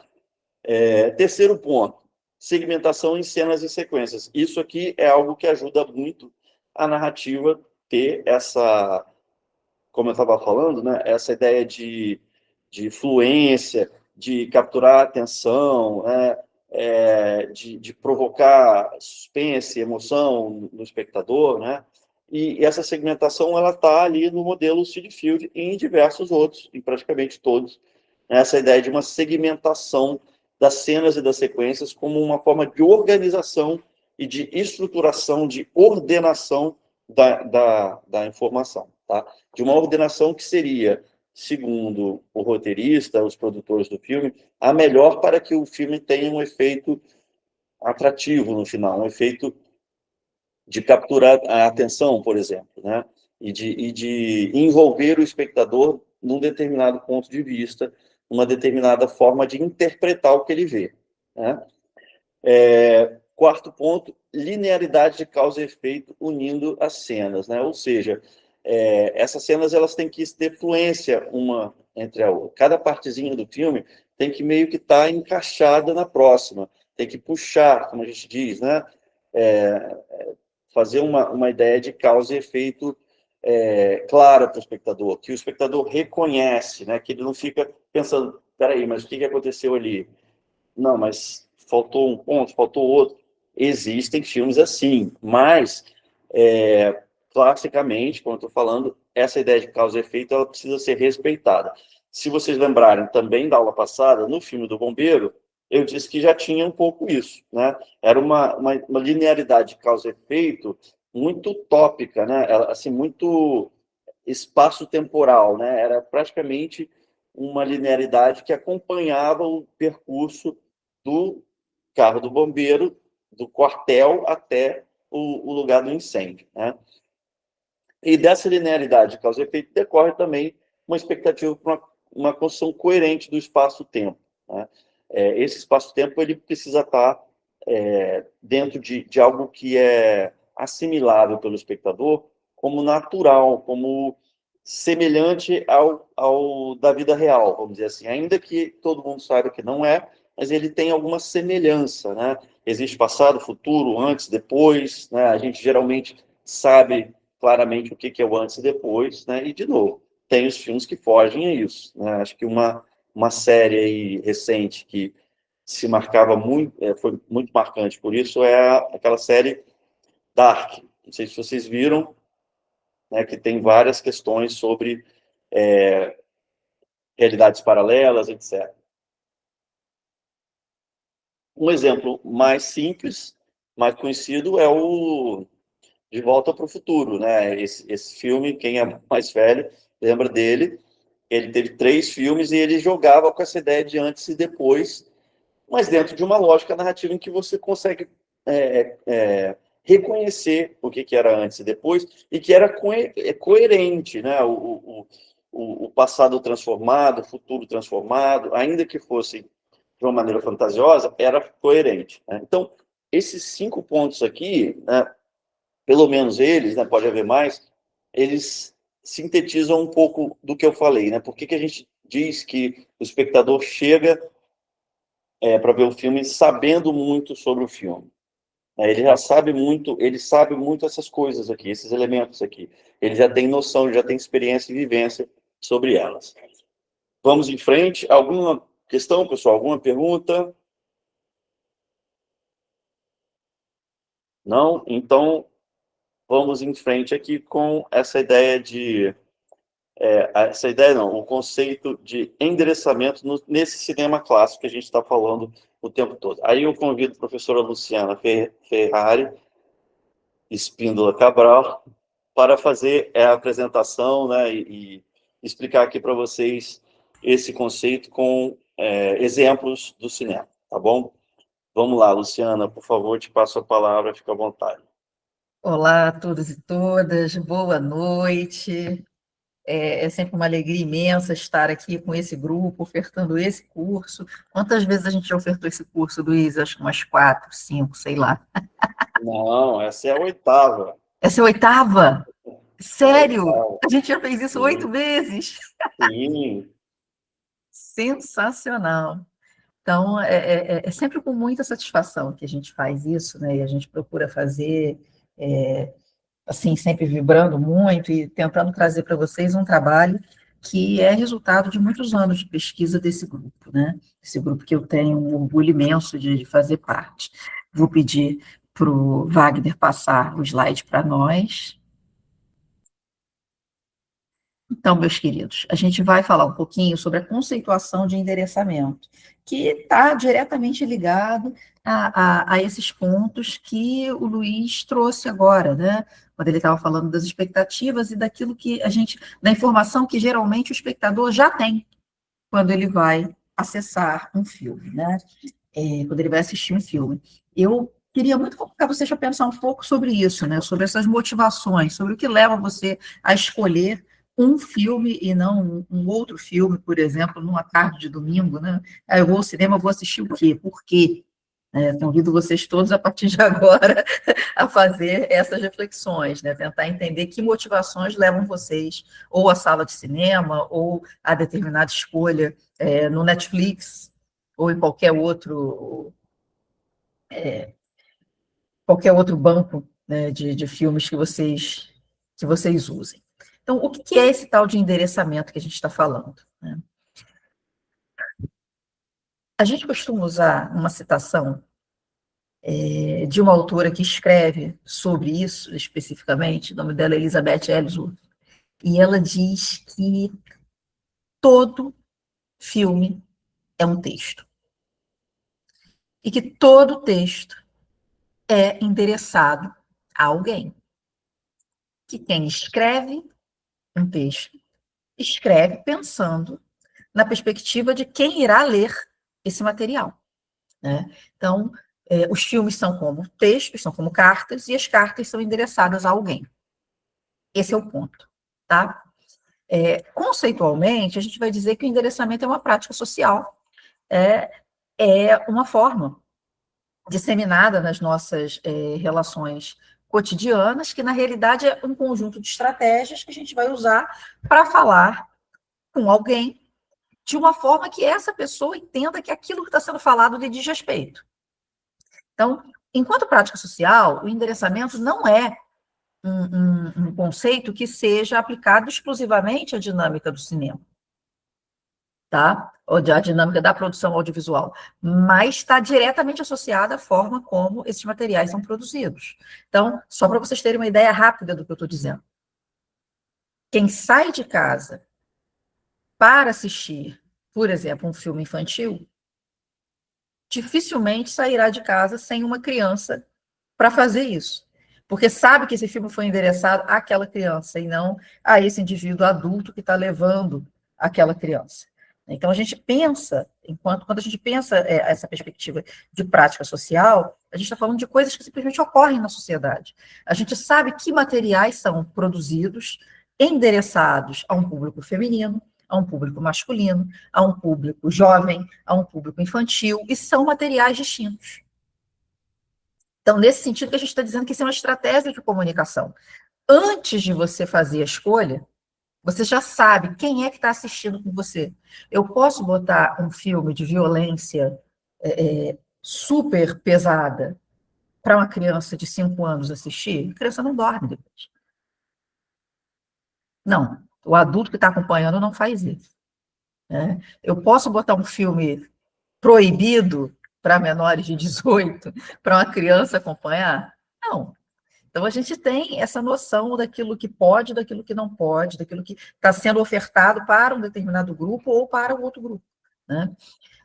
Terceiro ponto, segmentação em cenas e sequências. Isso aqui é algo que ajuda muito a narrativa ter essa, como eu estava falando, né, essa ideia de fluência, de capturar a atenção, né, de provocar suspense, emoção no espectador, né? E essa segmentação ela está ali no modelo Seed Field e em diversos outros, em praticamente todos. Essa ideia de uma segmentação das cenas e das sequências como uma forma de organização e de estruturação, de ordenação da informação. Tá? De uma ordenação que seria, segundo o roteirista, os produtores do filme, a melhor para que o filme tenha um efeito atrativo no final, um efeito de capturar a atenção, por exemplo, né? E de envolver o espectador num determinado ponto de vista, uma determinada forma de interpretar o que ele vê. Né? Quarto ponto, linearidade de causa e efeito unindo as cenas, né? Ou seja, essas cenas elas têm que ter fluência uma entre a outra. Cada partezinha do filme tem que meio que estar encaixada na próxima, tem que puxar, como a gente diz, né? Fazer uma ideia de causa e efeito clara para o espectador, que o espectador reconhece, né? Que ele não fica pensando, peraí, mas o que aconteceu ali? Não, mas faltou um ponto, faltou outro. Existem filmes assim, mas, classicamente, como eu estou falando, essa ideia de causa e efeito ela precisa ser respeitada. Se vocês lembrarem também da aula passada, no filme do Bombeiro, eu disse que já tinha um pouco isso, né? Era uma linearidade de causa e efeito muito utópica, né? Assim, muito espaço-temporal, né? Era praticamente uma linearidade que acompanhava o percurso do carro do bombeiro, do quartel até o lugar do incêndio. Né? E dessa linearidade de causa e efeito decorre também uma expectativa para uma construção coerente do espaço-tempo. Né? Esse espaço-tempo ele precisa estar dentro de algo que é assimilável pelo espectador como natural, como semelhante ao da vida real, vamos dizer assim. Ainda que todo mundo saiba que não é, mas ele tem alguma semelhança, né? Existe passado, futuro, antes, depois, né? A gente geralmente sabe claramente o que é o antes e depois, né? E, de novo, tem os filmes que fogem a isso, né? Acho que uma série aí recente que se marcava muito, foi muito marcante por isso, é aquela série Dark. Não sei se vocês viram, né? Que tem várias questões sobre realidades paralelas, etc. Um exemplo mais simples, mais conhecido, é o De Volta para o Futuro, né? Esse filme, quem é mais velho, lembra dele. Ele teve 3 filmes e ele jogava com essa ideia de antes e depois, mas dentro de uma lógica narrativa em que você consegue reconhecer o que era antes e depois e que era coerente, né? O passado transformado, o futuro transformado, ainda que fosse de uma maneira fantasiosa, era coerente. Né? Então, esses 5 pontos aqui, né, pelo menos eles, né, pode haver mais, eles sintetizam um pouco do que eu falei. Né? Por que a gente diz que o espectador chega para ver o filme sabendo muito sobre o filme? Ele já sabe muito essas coisas aqui, esses elementos aqui. Ele já tem noção, ele já tem experiência e vivência sobre elas. Vamos em frente. Alguma questão, pessoal? Alguma pergunta? Não? Então, vamos em frente aqui com essa ideia de... essa ideia não, o conceito de endereçamento nesse cinema clássico que a gente está falando o tempo todo. Aí eu convido a professora Luciana Ferrari, Espíndola Cabral, para fazer a apresentação, né, e explicar aqui para vocês esse conceito com exemplos do cinema, tá bom? Vamos lá, Luciana, por favor, te passo a palavra, fica à vontade. Olá a todos e todas, boa noite. É sempre uma alegria imensa estar aqui com esse grupo, ofertando esse curso. Quantas vezes a gente já ofertou esse curso, Luiz? Acho que umas 4, 5, sei lá. Não, essa é a 8ª. Essa é a 8ª? Sério? É a 8ª. A gente já fez isso 8 vezes? Sim. Sensacional. Então, é sempre com muita satisfação que a gente faz isso, né? E a gente procura fazer, assim, sempre vibrando muito e tentando trazer para vocês um trabalho que é resultado de muitos anos de pesquisa desse grupo, né? Esse grupo que eu tenho um orgulho imenso de fazer parte. Vou pedir para o Wagner passar o slide para nós. Então, meus queridos, a gente vai falar um pouquinho sobre a conceituação de endereçamento, que está diretamente ligado a esses pontos que o Luiz trouxe agora, né? Quando ele estava falando das expectativas e daquilo que a gente, da informação que geralmente o espectador já tem quando ele vai acessar um filme, né? Quando ele vai assistir um filme. Eu queria muito colocar vocês para pensar um pouco sobre isso, né? Sobre essas motivações, sobre o que leva você a escolher um filme e não um outro filme, por exemplo, numa tarde de domingo, né? Eu vou ao cinema, vou assistir o quê? Por quê? Convido vocês todos, a partir de agora, a fazer essas reflexões, né? Tentar entender que motivações levam vocês ou à sala de cinema, ou a determinada escolha no Netflix, ou em qualquer outro banco, né, de filmes que vocês usem. Então, o que é esse tal de endereçamento que a gente está falando, né? A gente costuma usar uma citação de uma autora que escreve sobre isso especificamente, o nome dela é Elizabeth Ellsworth, e ela diz que todo filme é um texto, e que todo texto é endereçado a alguém, que quem escreve um texto escreve pensando na perspectiva de quem irá ler esse material, né? Então, os filmes são como textos, são como cartas, e as cartas são endereçadas a alguém. Esse é o ponto, tá? Conceitualmente, a gente vai dizer que o endereçamento é uma prática social, é uma forma disseminada nas nossas relações cotidianas, que na realidade é um conjunto de estratégias que a gente vai usar para falar com alguém de uma forma que essa pessoa entenda que aquilo que está sendo falado lhe diz respeito. Então, enquanto prática social, o endereçamento não é um conceito que seja aplicado exclusivamente à dinâmica do cinema, tá? Ou à dinâmica da produção audiovisual, mas está diretamente associada à forma como esses materiais são produzidos. Então, só para vocês terem uma ideia rápida do que eu estou dizendo. Quem sai de casa para assistir, por exemplo, um filme infantil, dificilmente sairá de casa sem uma criança para fazer isso, porque sabe que esse filme foi endereçado àquela criança e não a esse indivíduo adulto que está levando aquela criança. Então, a gente pensa, quando a gente pensa essa perspectiva de prática social, a gente está falando de coisas que simplesmente ocorrem na sociedade. A gente sabe que materiais são produzidos, endereçados a um público feminino, a um público masculino, a um público jovem, a um público infantil, e são materiais distintos. Então, nesse sentido que a gente está dizendo que isso é uma estratégia de comunicação. Antes de você fazer a escolha, você já sabe quem é que está assistindo com você. Eu posso botar um filme de violência super pesada para uma criança de 5 anos assistir? A criança não dorme depois. Não, o adulto que está acompanhando não faz isso, né? Eu posso botar um filme proibido para menores de 18 para uma criança acompanhar? Não. Então, a gente tem essa noção daquilo que pode, daquilo que não pode, daquilo que está sendo ofertado para um determinado grupo ou para um outro grupo, né?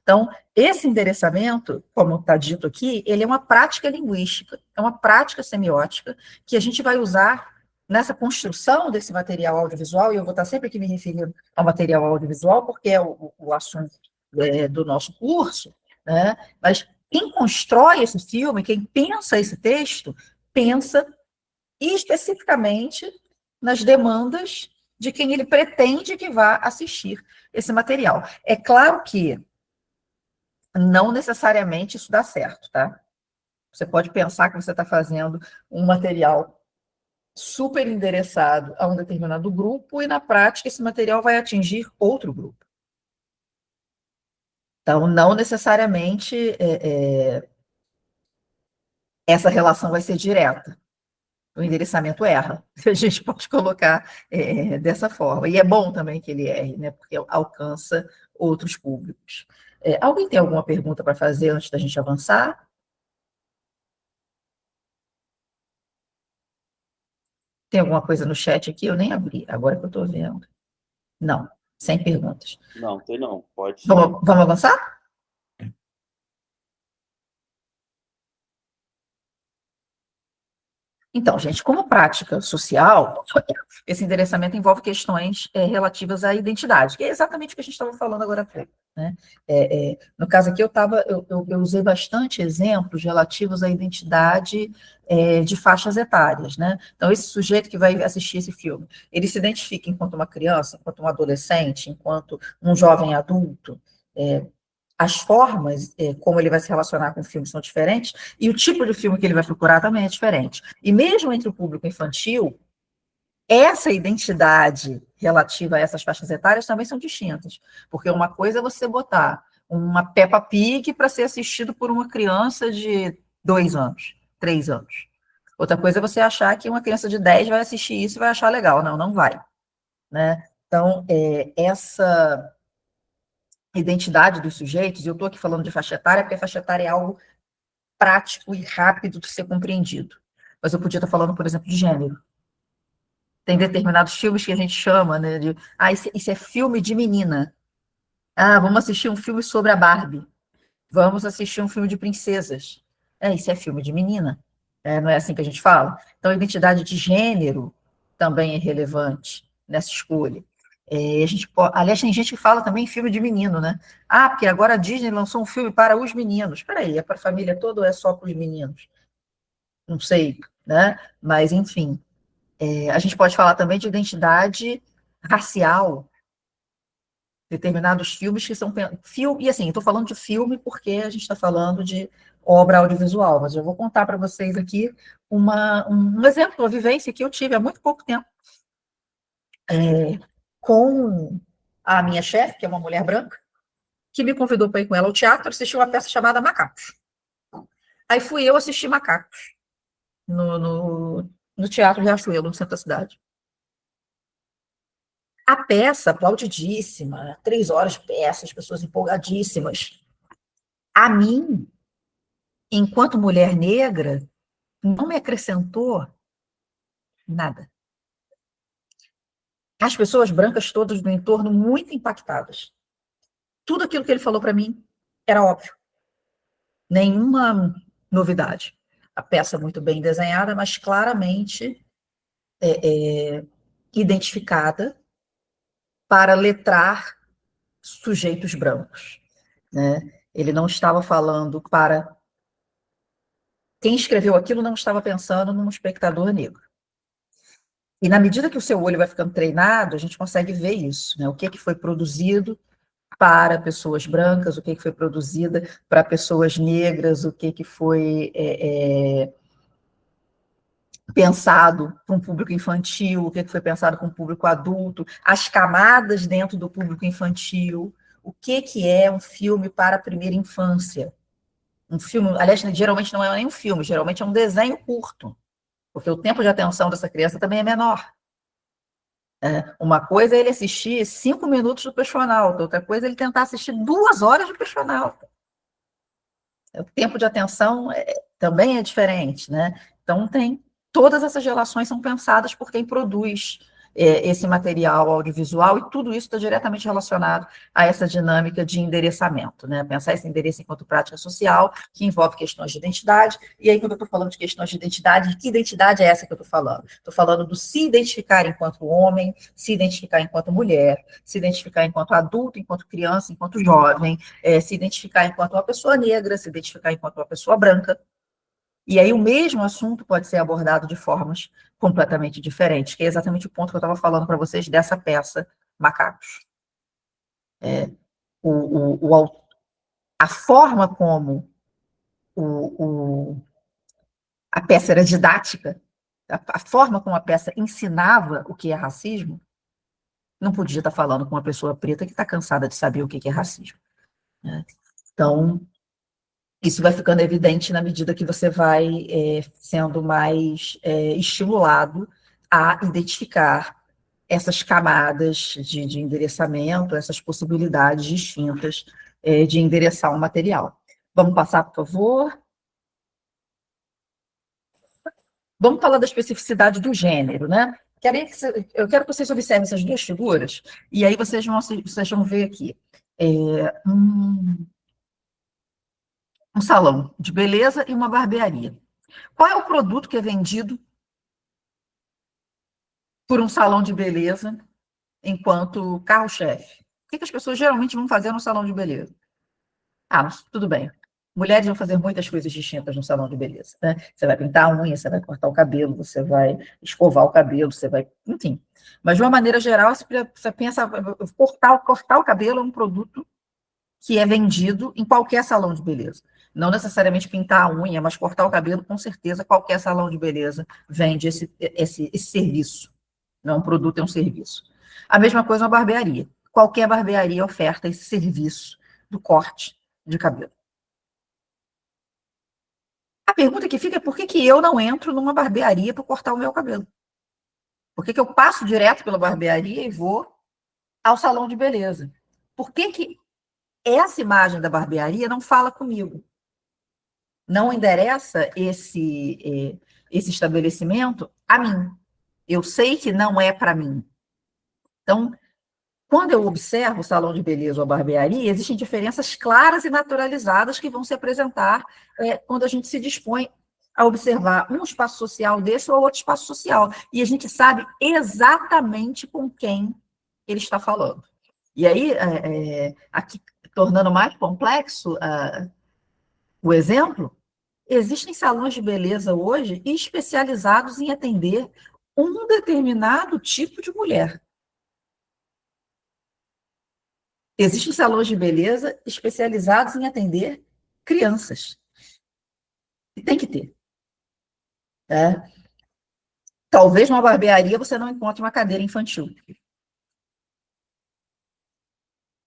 Então, esse endereçamento, como está dito aqui, ele é uma prática linguística, é uma prática semiótica que a gente vai usar nessa construção desse material audiovisual, e eu vou estar sempre aqui me referindo ao material audiovisual, porque é o assunto do nosso curso, né? Mas quem constrói esse filme, quem pensa esse texto, pensa especificamente nas demandas de quem ele pretende que vá assistir esse material. É claro que não necessariamente isso dá certo, tá? Você pode pensar que você está fazendo um material super endereçado a um determinado grupo e, na prática, esse material vai atingir outro grupo. Então, não necessariamente essa relação vai ser direta. o endereçamento erra. A gente pode colocar dessa forma. E é bom também que ele erre, né? Porque alcança outros públicos. Alguém tem alguma pergunta para fazer antes da gente avançar? Tem alguma coisa no chat aqui? Eu nem abri, agora que eu estou vendo. Não, sem perguntas. Não, tem não. Pode. Vamos avançar? Então, gente, como prática social, esse endereçamento envolve questões relativas à identidade, que é exatamente o que a gente estava falando agora há pouco, né? No caso aqui, eu usei bastante exemplos relativos à identidade de faixas etárias, né? Então, esse sujeito que vai assistir esse filme, ele se identifica enquanto uma criança, enquanto um adolescente, enquanto um jovem adulto, as formas como ele vai se relacionar com o filme são diferentes, e o tipo de filme que ele vai procurar também é diferente. E mesmo entre o público infantil, essa identidade relativa a essas faixas etárias também são distintas, porque uma coisa é você botar uma Peppa Pig para ser assistido por uma criança de 2 anos, 3 anos. Outra coisa é você achar que uma criança de 10 vai assistir isso e vai achar legal. Não, não vai. Né? Então, essa identidade dos sujeitos, e eu estou aqui falando de faixa etária, porque a faixa etária é algo prático e rápido de ser compreendido. Mas eu podia estar falando, por exemplo, de gênero. Tem determinados filmes que a gente chama, né, de, isso é filme de menina. Vamos assistir um filme sobre a Barbie. Vamos assistir um filme de princesas. Isso é filme de menina. Não é assim que a gente fala? Então, a identidade de gênero também é relevante nessa escolha. Aliás, tem gente que fala também em filme de menino, né? Porque agora a Disney lançou um filme para os meninos. Espera aí, é para a família toda ou é só para os meninos? Não sei, né? Mas, enfim, a gente pode falar também de identidade racial, determinados filmes que são... E assim, estou falando de filme porque a gente está falando de obra audiovisual, mas eu vou contar para vocês aqui um exemplo, uma vivência que eu tive há muito pouco tempo, com a minha chefe, que é uma mulher branca, que me convidou para ir com ela ao teatro, assistir uma peça chamada Macacos. Aí fui eu assistir Macacos, no Teatro Riachuelo, no centro da cidade. A peça, aplaudidíssima, 3 horas de peça, as pessoas empolgadíssimas. A mim, enquanto mulher negra, não me acrescentou nada. As pessoas brancas todas do entorno muito impactadas. Tudo aquilo que ele falou para mim era óbvio. Nenhuma novidade. A peça muito bem desenhada, mas claramente identificada para letrar sujeitos brancos. Né? Ele não estava falando para... Quem escreveu aquilo não estava pensando num espectador negro. E na medida que o seu olho vai ficando treinado, a gente consegue ver isso, né? O que foi produzido para pessoas brancas, o que foi produzido para pessoas negras, o que foi pensado para um público infantil, o que foi pensado para um público adulto, as camadas dentro do público infantil, o que é um filme para a primeira infância. Um filme, aliás, geralmente não é nem um filme, geralmente é um desenho curto, porque o tempo de atenção dessa criança também é menor. Uma coisa é ele assistir 5 minutos do Peixonauta, outra coisa é ele tentar assistir 2 horas do Peixonauta. O tempo de atenção também é diferente, né? Então, todas essas relações são pensadas por quem produz esse material audiovisual, e tudo isso está diretamente relacionado a essa dinâmica de endereçamento, né? Pensar esse endereço enquanto prática social, que envolve questões de identidade, e aí, quando eu estou falando de questões de identidade, que identidade é essa que eu estou falando? Estou falando do se identificar enquanto homem, se identificar enquanto mulher, se identificar enquanto adulto, enquanto criança, enquanto jovem, se identificar enquanto uma pessoa negra, se identificar enquanto uma pessoa branca. E aí o mesmo assunto pode ser abordado de formas completamente diferentes, que é exatamente o ponto que eu estava falando para vocês dessa peça, Macacos. A forma como a peça era didática, a forma como a peça ensinava o que é racismo, não podia estar falando com uma pessoa preta que está cansada de saber o que é racismo. Né? Então, Isso vai ficando evidente na medida que você vai sendo mais estimulado a identificar essas camadas de endereçamento, essas possibilidades distintas de endereçar um material. Vamos passar, por favor? Vamos falar da especificidade do gênero, né? Eu quero que vocês observem essas duas figuras, e aí vocês vão ver aqui. Um salão de beleza e uma barbearia. Qual é o produto que é vendido por um salão de beleza enquanto carro-chefe? O que as pessoas geralmente vão fazer no salão de beleza? Mas tudo bem. Mulheres vão fazer muitas coisas distintas no salão de beleza, né? Você vai pintar a unha, você vai cortar o cabelo, você vai escovar o cabelo, você vai... Enfim. Mas, de uma maneira geral, você pensa... Cortar o cabelo é um produto que é vendido em qualquer salão de beleza. Não necessariamente pintar a unha, mas cortar o cabelo, com certeza, qualquer salão de beleza vende esse serviço. Não é um produto, é um serviço. A mesma coisa uma barbearia. Qualquer barbearia oferta esse serviço do corte de cabelo. A pergunta que fica é por que eu não entro numa barbearia para cortar o meu cabelo? Por que eu passo direto pela barbearia e vou ao salão de beleza? Por que essa imagem da barbearia não fala comigo? Não endereça esse estabelecimento a mim. Eu sei que não é para mim. Então, quando eu observo o salão de beleza ou a barbearia, existem diferenças claras e naturalizadas que vão se apresentar quando a gente se dispõe a observar um espaço social desse ou outro espaço social. E a gente sabe exatamente com quem ele está falando. E aí, aqui, tornando mais complexo o exemplo, existem salões de beleza hoje especializados em atender um determinado tipo de mulher. Existem salões de beleza especializados em atender crianças. E tem que ter. Talvez numa barbearia você não encontre uma cadeira infantil.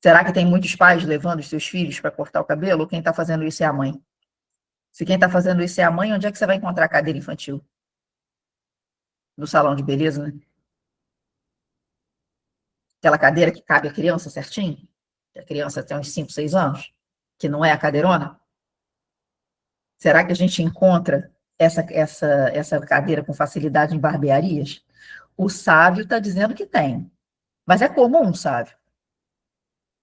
Será que tem muitos pais levando os seus filhos para cortar o cabelo? Ou quem está fazendo isso é a mãe? Se quem está fazendo isso é a mãe, onde é que você vai encontrar a cadeira infantil? No salão de beleza, né? Aquela cadeira que cabe a criança certinho? A criança tem uns 5, 6 anos? Que não é a cadeirona? Será que a gente encontra essa cadeira com facilidade em barbearias? O sábio está dizendo que tem. Mas é comum, sábio?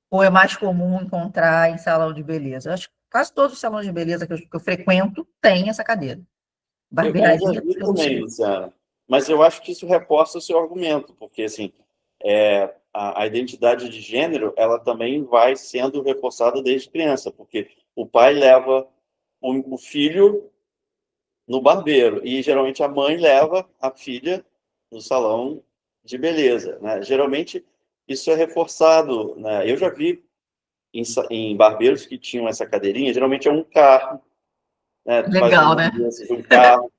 Ou é mais comum encontrar em salão de beleza? Eu acho que quase todos os salões de beleza que eu frequento têm essa cadeira. Barbearia, eu já vi também, Luciana. Mas eu acho que isso reforça o seu argumento, porque assim, a identidade de gênero ela também vai sendo reforçada desde criança, porque o pai leva o filho no barbeiro e geralmente a mãe leva a filha no salão de beleza, né? Geralmente isso é reforçado, né? Eu já vi em barbeiros que tinham essa cadeirinha, geralmente é um carro, né? Legal, né? Um carro.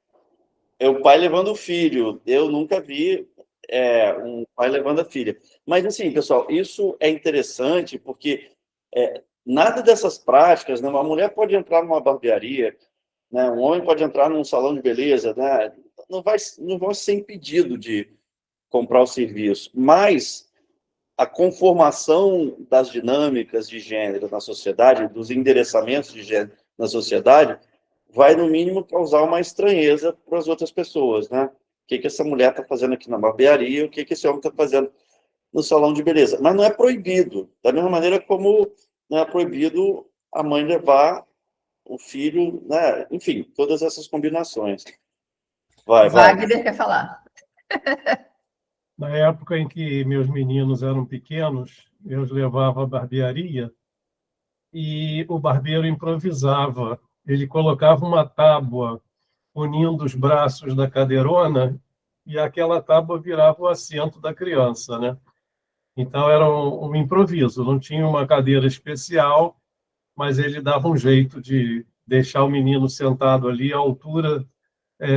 É o pai levando o filho. Eu nunca vi um pai levando a filha. Mas, assim, pessoal, isso é interessante porque nada dessas práticas, né? Uma mulher pode entrar numa barbearia, né? Um homem pode entrar num salão de beleza, né? Não vão ser impedido de comprar o serviço. Mas a conformação das dinâmicas de gênero na sociedade, dos endereçamentos de gênero na sociedade, vai, no mínimo, causar uma estranheza para as outras pessoas, né? O que essa mulher está fazendo aqui na barbearia, o que esse homem está fazendo no salão de beleza. Mas não é proibido, da mesma maneira como não é proibido a mãe levar o filho, né? Enfim, todas essas combinações. Wagner quer falar. Na época em que meus meninos eram pequenos, eu os levava à barbearia e o barbeiro improvisava. Ele colocava uma tábua unindo os braços da cadeirona e aquela tábua virava o assento da criança, né? Então era um improviso, não tinha uma cadeira especial, mas ele dava um jeito de deixar o menino sentado ali à altura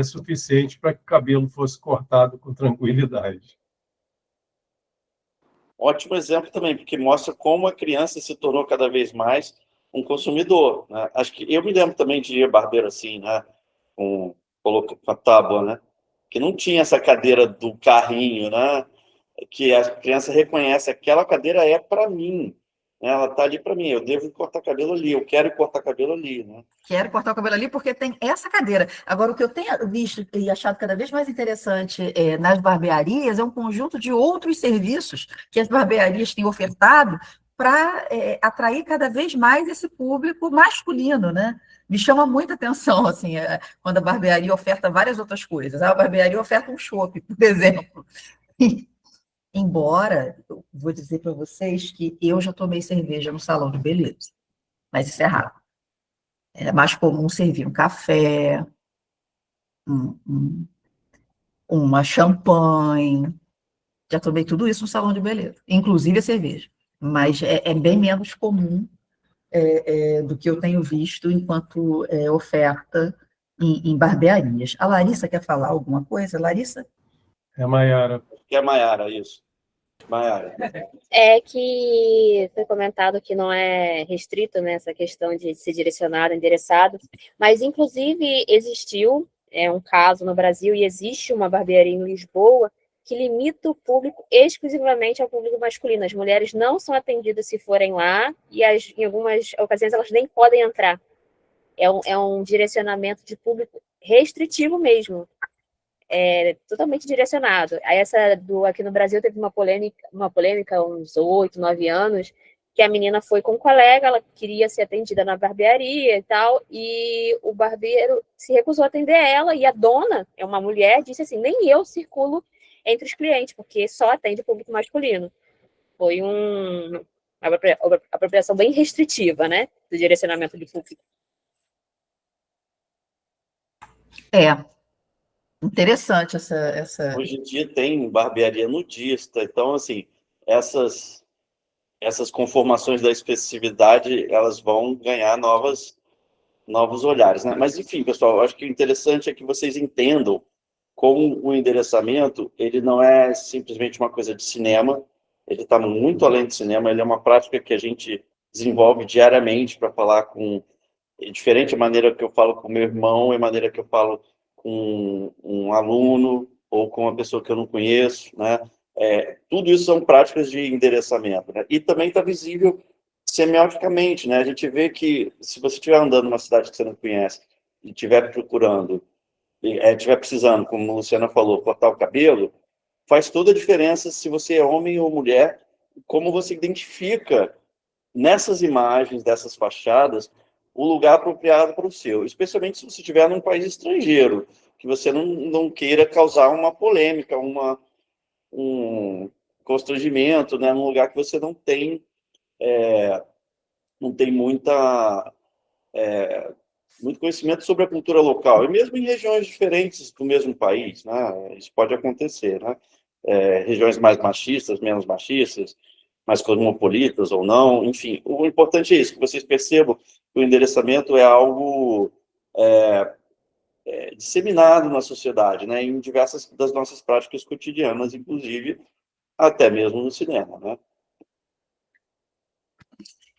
suficiente para que o cabelo fosse cortado com tranquilidade. Ótimo exemplo também, porque mostra como a criança se tornou cada vez mais um consumidor, né? Acho que eu me lembro também de ir barbeiro assim, né? Com a tábua, né? Que não tinha essa cadeira do carrinho, né? Que a criança reconhece, aquela cadeira é para mim, né? Ela está ali para mim, eu devo cortar cabelo ali, eu quero cortar cabelo ali, né? Quero cortar o cabelo ali porque tem essa cadeira. Agora, o que eu tenho visto e achado cada vez mais interessante nas barbearias é um conjunto de outros serviços que as barbearias têm ofertado para atrair cada vez mais esse público masculino, né? Me chama muita atenção, assim, quando a barbearia oferta várias outras coisas. A barbearia oferta um chopp, por exemplo. Embora, eu vou dizer para vocês que eu já tomei cerveja no salão de beleza, mas isso é raro. É mais comum servir um café, uma champanhe. Já tomei tudo isso no salão de beleza, inclusive a cerveja. Mas é bem menos comum do que eu tenho visto enquanto oferta em barbearias. A Larissa quer falar alguma coisa? Larissa? É, Maiara. Que é Maiara, isso. Maiara. É que foi comentado que não é restrito, né, essa questão de ser direcionado, endereçado, mas inclusive existiu um caso no Brasil e existe uma barbearia em Lisboa que limita o público exclusivamente ao público masculino. As mulheres não são atendidas se forem lá e em algumas ocasiões elas nem podem entrar. É um direcionamento de público restritivo mesmo. Totalmente direcionado. Aí aqui no Brasil teve uma polêmica uns 8, 9 anos, que a menina foi com um colega, ela queria ser atendida na barbearia e tal, e o barbeiro se recusou a atender ela, e a dona, é uma mulher, disse assim, nem eu circulo entre os clientes, porque só atende o público masculino. Foi uma apropriação bem restritiva, né, do direcionamento de público. Interessante essa... Hoje em dia tem barbearia nudista, então, assim, essas conformações da especificidade, elas vão ganhar novos olhares, né? Mas, enfim, pessoal, eu acho que o interessante é que vocês entendam como o endereçamento, ele não é simplesmente uma coisa de cinema, ele está muito além de cinema, ele é uma prática que a gente desenvolve diariamente para falar com... É diferente a maneira que eu falo com meu irmão, é a maneira que eu falo com um aluno ou com uma pessoa que eu não conheço, né? Tudo isso são práticas de endereçamento, né? E também está visível semioticamente, né? A gente vê que se você estiver andando numa cidade que você não conhece e estiver procurando, estiver precisando, como a Luciana falou, cortar o cabelo, faz toda a diferença se você é homem ou mulher, como você identifica nessas imagens, dessas fachadas, o lugar apropriado para o seu, especialmente se você estiver num país estrangeiro, que você não queira causar uma polêmica, um constrangimento, né, num lugar que você não tem muito conhecimento sobre a cultura local, e mesmo em regiões diferentes do mesmo país, né, isso pode acontecer, né, regiões mais machistas, menos machistas, mais cosmopolitas ou não, enfim, o importante é isso, que vocês percebam que o endereçamento é algo disseminado na sociedade, né, em diversas das nossas práticas cotidianas, inclusive até mesmo no cinema, né.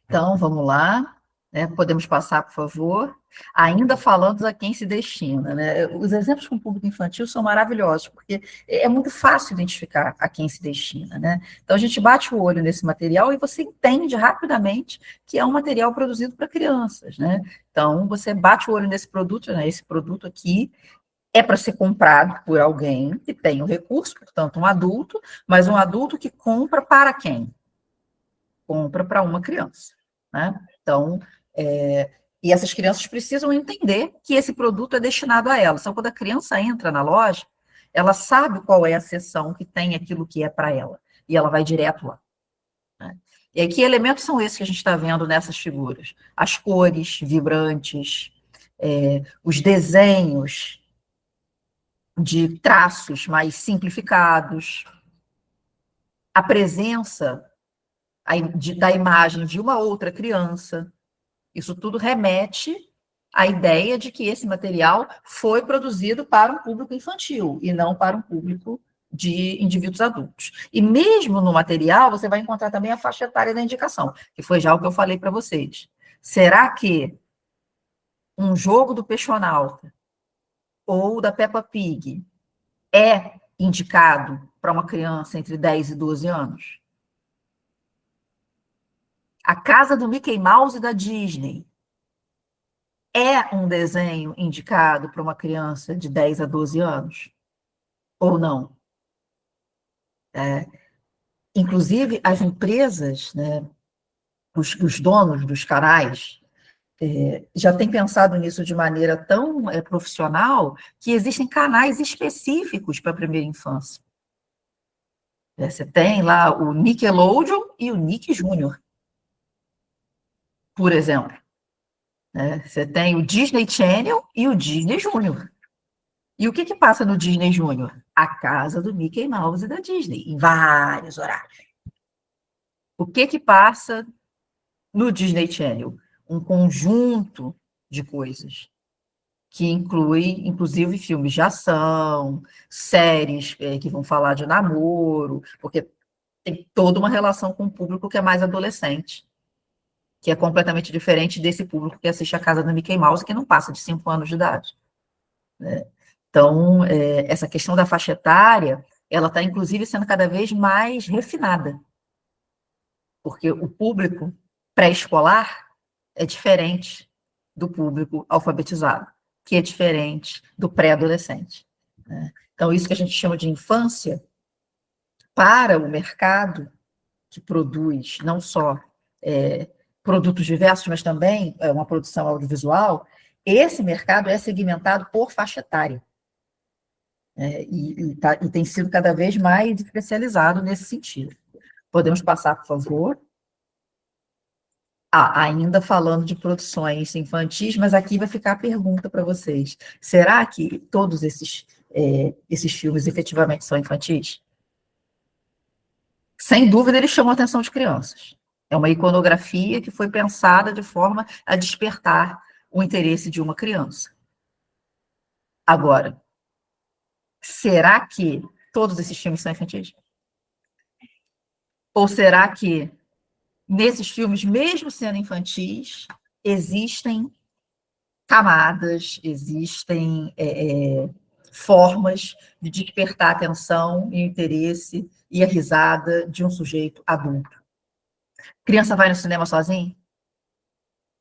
Então, vamos lá, né? Podemos passar, por favor. Ainda falando a quem se destina, né? Os exemplos com o público infantil são maravilhosos, porque é muito fácil identificar a quem se destina, né? Então, a gente bate o olho nesse material e você entende rapidamente que é um material produzido para crianças, né? Então, você bate o olho nesse produto, né? Esse produto aqui é para ser comprado por alguém que tem o recurso, portanto, um adulto, mas um adulto que compra para quem? Compra para uma criança, né? Então, e essas crianças precisam entender que esse produto é destinado a elas. Então, quando a criança entra na loja, ela sabe qual é a seção que tem aquilo que é para ela, e ela vai direto lá, né? E aí, que elementos são esses que a gente está vendo nessas figuras? As cores vibrantes, os desenhos de traços mais simplificados, a presença da imagem de uma outra criança. Isso tudo remete à ideia de que esse material foi produzido para um público infantil e não para um público de indivíduos adultos. E mesmo no material, você vai encontrar também a faixa etária da indicação, que foi já o que eu falei para vocês. Será que um jogo do Peixonauta ou da Peppa Pig é indicado para uma criança entre 10 e 12 anos? A Casa do Mickey Mouse da Disney é um desenho indicado para uma criança de 10 a 12 anos? Ou não? Inclusive, as empresas, né, os donos dos canais, já têm pensado nisso de maneira tão profissional que existem canais específicos para a primeira infância. Você tem lá o Nickelodeon e o Nick Júnior, por exemplo. Você tem o Disney Channel e o Disney Júnior. E o que passa no Disney Júnior? A Casa do Mickey Mouse da Disney, em vários horários. O que passa no Disney Channel? Um conjunto de coisas, que inclui, inclusive, filmes de ação, séries que vão falar de namoro, porque tem toda uma relação com o público que é mais adolescente, que é completamente diferente desse público que assiste a Casa do Mickey Mouse, que não passa de 5 anos de idade. Né? Então, essa questão da faixa etária, ela está, inclusive, sendo cada vez mais refinada, porque o público pré-escolar é diferente do público alfabetizado, que é diferente do pré-adolescente. Né? Então, isso que a gente chama de infância, para o mercado que produz não só produtos diversos, mas também uma produção audiovisual, esse mercado é segmentado por faixa etária. E tem sido cada vez mais especializado nesse sentido. Podemos passar, por favor? Ainda falando de produções infantis, mas aqui vai ficar a pergunta para vocês. Será que todos esses filmes efetivamente são infantis? Sem dúvida, eles chamam a atenção de crianças. É uma iconografia que foi pensada de forma a despertar o interesse de uma criança. Agora, será que todos esses filmes são infantis? Ou será que, nesses filmes, mesmo sendo infantis, existem camadas, existem formas de despertar a atenção e o interesse e a risada de um sujeito adulto? Criança vai no cinema sozinha?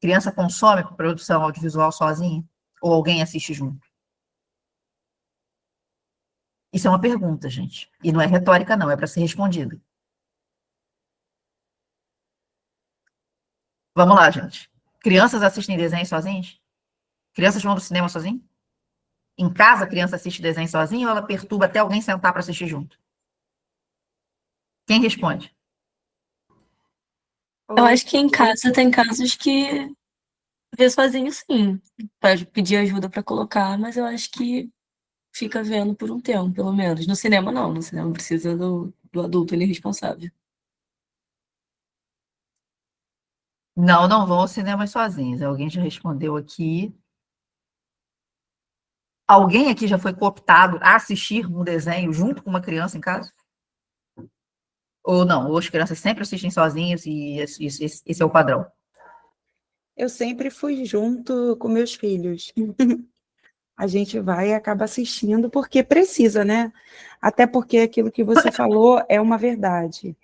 Criança consome produção audiovisual sozinha? Ou alguém assiste junto? Isso é uma pergunta, gente. E não é retórica, não, é para ser respondida. Vamos lá, gente. Crianças assistem desenhos sozinhas? Crianças vão no cinema sozinhas? Em casa, a criança assiste desenho sozinha ou ela perturba até alguém sentar para assistir junto? Quem responde? Eu acho que em casa tem casos que vê sozinho, sim. Pode pedir ajuda para colocar, mas eu acho que fica vendo por um tempo, pelo menos. No cinema, não. No cinema precisa do adulto ali responsável. Não vão ao cinema sozinhos. Alguém já respondeu aqui. Alguém aqui já foi cooptado a assistir um desenho junto com uma criança em casa? Ou não? Ou as crianças sempre assistem sozinhas e esse é o padrão? Eu sempre fui junto com meus filhos. A gente vai e acaba assistindo porque precisa, né? Até porque aquilo que você falou é uma verdade.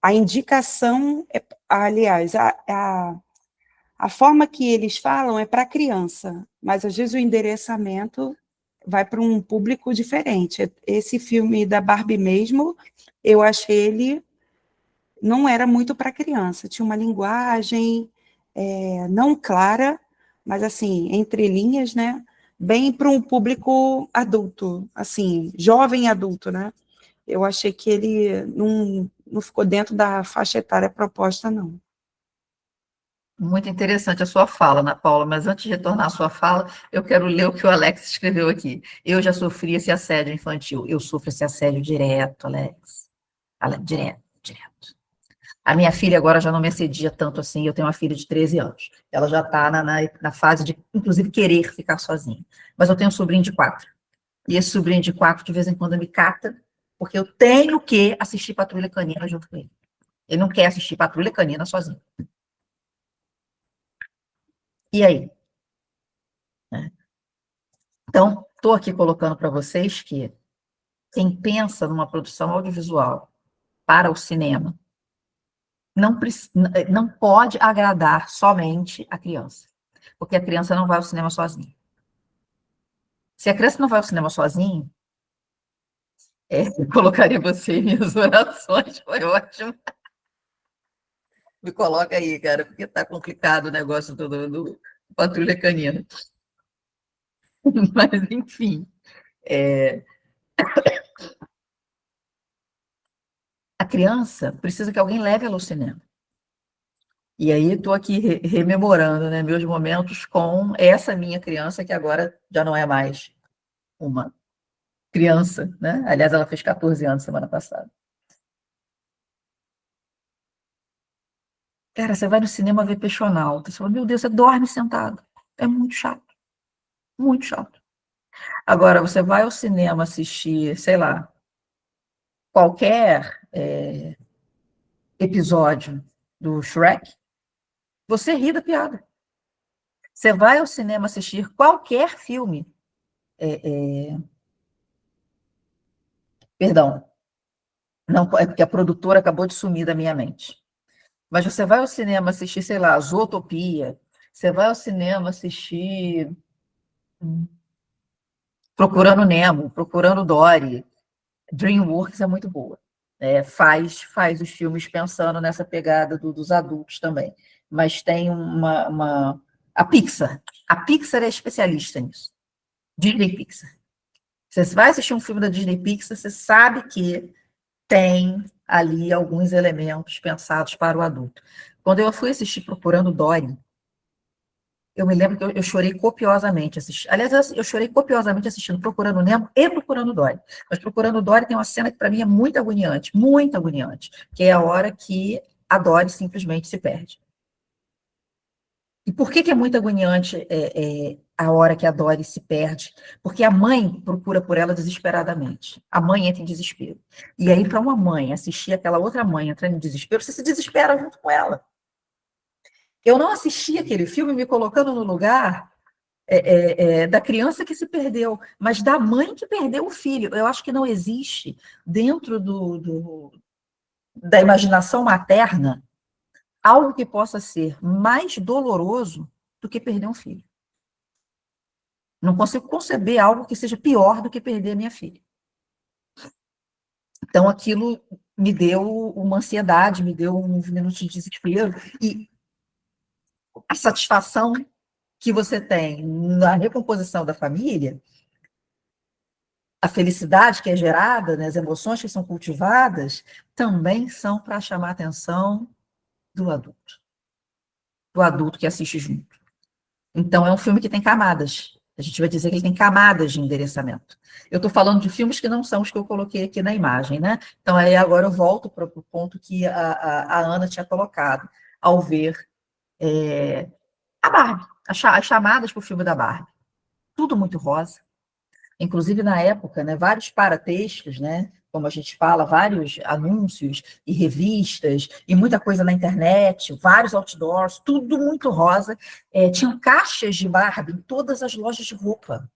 A indicação, aliás, a forma que eles falam é para criança, mas às vezes o endereçamento vai para um público diferente. Esse filme da Barbie mesmo, eu achei ele não era muito para criança, tinha uma linguagem não clara, mas assim, entre linhas, né? Bem para um público adulto, assim, jovem adulto, né? Eu achei que ele não ficou dentro da faixa etária proposta, não. Muito interessante a sua fala, Ana Paula, mas antes de retornar à sua fala, eu quero ler o que o Alex escreveu aqui. Eu já sofri esse assédio infantil. Eu sofro esse assédio direto, Alex. Direto. A minha filha agora já não me assedia tanto assim, eu tenho uma filha de 13 anos. Ela já está na fase de, inclusive, querer ficar sozinha. Mas eu tenho um sobrinho de 4. E esse sobrinho de 4, de vez em quando, me cata, porque eu tenho que assistir Patrulha Canina junto com ele. Ele não quer assistir Patrulha Canina sozinho. E aí? Né? Então, estou aqui colocando para vocês que quem pensa numa produção audiovisual para o cinema não pode agradar somente a criança, porque a criança não vai ao cinema sozinha. Se a criança não vai ao cinema sozinha, eu colocaria você em minhas orações, foi ótimo. Me coloca aí, cara, porque tá complicado o negócio do Patrulha Canina. Mas, enfim, a criança precisa que alguém leve ela ao cinema. E aí estou aqui rememorando, né, meus momentos com essa minha criança, que agora já não é mais uma criança, né? Aliás, ela fez 14 anos semana passada. Cara, você vai no cinema ver Peixonauta, você fala, meu Deus, você dorme sentado. É muito chato. Muito chato. Agora, você vai ao cinema assistir, sei lá, qualquer episódio do Shrek, você ri da piada. Você vai ao cinema assistir qualquer filme. Perdão, não, é porque a produtora acabou de sumir da minha mente. Mas você vai ao cinema assistir, sei lá, Zootopia, você vai ao cinema assistir Procurando Nemo, Procurando Dory, DreamWorks é muito boa. Faz os filmes pensando nessa pegada dos adultos também. Mas tem a Pixar. A Pixar é especialista nisso. Disney Pixar. Você vai assistir um filme da Disney Pixar, você sabe que tem ali alguns elementos pensados para o adulto. Quando eu fui assistir Procurando Dory, eu me lembro que eu chorei copiosamente assistindo. Aliás, eu chorei copiosamente assistindo Procurando Nemo e Procurando Dory. Mas Procurando Dory tem uma cena que para mim é muito agoniante, que é a hora que a Dory simplesmente se perde. E por que é muito agoniante a hora que a Dory se perde? Porque a mãe procura por ela desesperadamente. A mãe entra em desespero. E aí, para uma mãe assistir aquela outra mãe entrando em desespero, você se desespera junto com ela. Eu não assisti aquele filme me colocando no lugar da criança que se perdeu, mas da mãe que perdeu o filho. Eu acho que não existe, dentro da imaginação materna, algo que possa ser mais doloroso do que perder um filho. Não consigo conceber algo que seja pior do que perder a minha filha. Então, aquilo me deu uma ansiedade, me deu um minuto de desespero, e a satisfação que você tem na recomposição da família, a felicidade que é gerada, né, as emoções que são cultivadas, também são para chamar a atenção do adulto que assiste junto. Então, é um filme que tem camadas. A gente vai dizer que ele tem camadas de endereçamento. Eu estou falando de filmes que não são os que eu coloquei aqui na imagem, né? Então, aí agora eu volto para o ponto que a Ana tinha colocado, ao ver a Barbie, as chamadas para o filme da Barbie. Tudo muito rosa. Inclusive, na época, né, vários paratextos, né, como a gente fala, vários anúncios e revistas, e muita coisa na internet, vários outdoors, tudo muito rosa. Tinham caixas de Barbie em todas as lojas de roupa.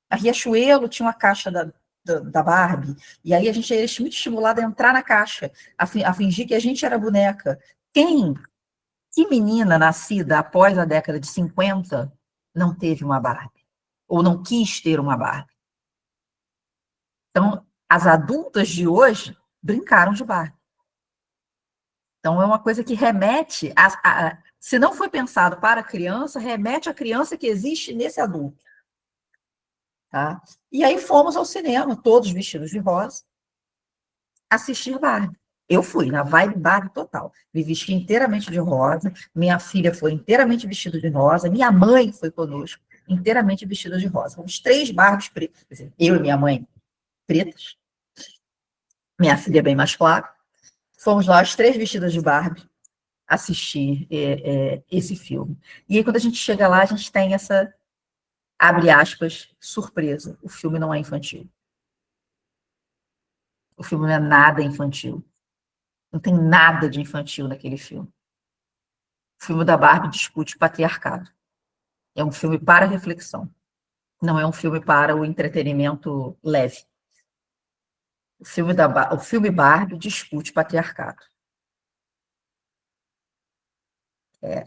A Riachuelo tinha uma caixa da Barbie, e aí a gente era muito estimulado a entrar na caixa, a fingir que a gente era boneca. Que menina nascida após a década de 50 não teve uma Barbie? Ou não quis ter uma Barbie? Então, as adultas de hoje brincaram de Barbie. Então, é uma coisa que remete, se não foi pensado para a criança, remete à criança que existe nesse adulto. Tá? E aí fomos ao cinema, todos vestidos de rosa, assistir Barbie. Eu fui na vibe Barbie total. Me vesti inteiramente de rosa, minha filha foi inteiramente vestida de rosa, minha mãe foi conosco, inteiramente vestida de rosa. Fomos 3 Barbies pretas, quer dizer, eu e minha mãe pretas, minha filha bem mais clara. Fomos lá, as 3 vestidas de Barbie, assistir esse filme. E aí, quando a gente chega lá, a gente tem essa, abre aspas, surpresa. O filme não é infantil. O filme não é nada infantil. Não tem nada de infantil naquele filme. O filme da Barbie discute patriarcado. É um filme para reflexão. Não é um filme para o entretenimento leve. O filme Barbie discute patriarcado.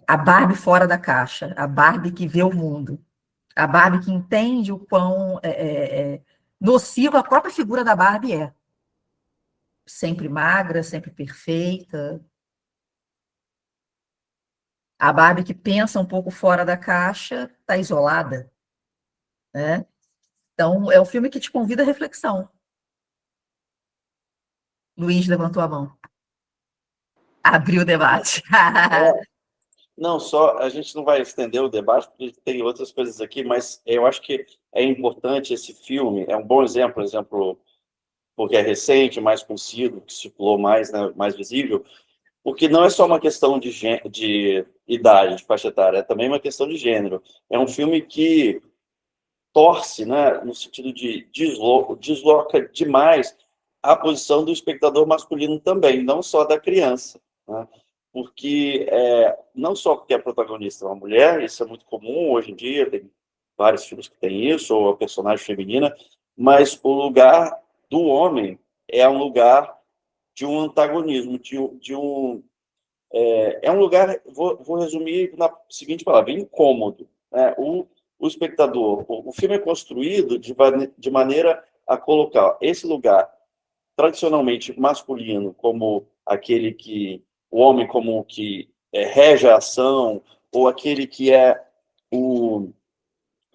A Barbie fora da caixa, a Barbie que vê o mundo, a Barbie que entende o quão nociva a própria figura da Barbie é. Sempre magra, sempre perfeita. A Barbie que pensa um pouco fora da caixa está isolada, né? Então, é um filme que te convida à reflexão. Luiz levantou a mão. Abriu o debate. Não, só a gente não vai estender o debate, porque tem outras coisas aqui, mas eu acho que é importante esse filme, é um bom exemplo, porque é recente, mais conhecido, que circulou mais, né, mais visível, porque não é só uma questão de idade, de faixa etária, é também uma questão de gênero. É um filme que torce, né, no sentido de desloca demais a posição do espectador masculino também, não só da criança, né? Porque não só porque a protagonista é uma mulher, isso é muito comum hoje em dia, tem vários filmes que têm isso, ou a personagem feminina, mas o lugar do homem é um lugar de um antagonismo, é um lugar, vou resumir na seguinte palavra, incômodo, né? O espectador, o filme é construído de maneira a colocar esse lugar tradicionalmente masculino como aquele que o homem como que rege a ação, ou aquele que é o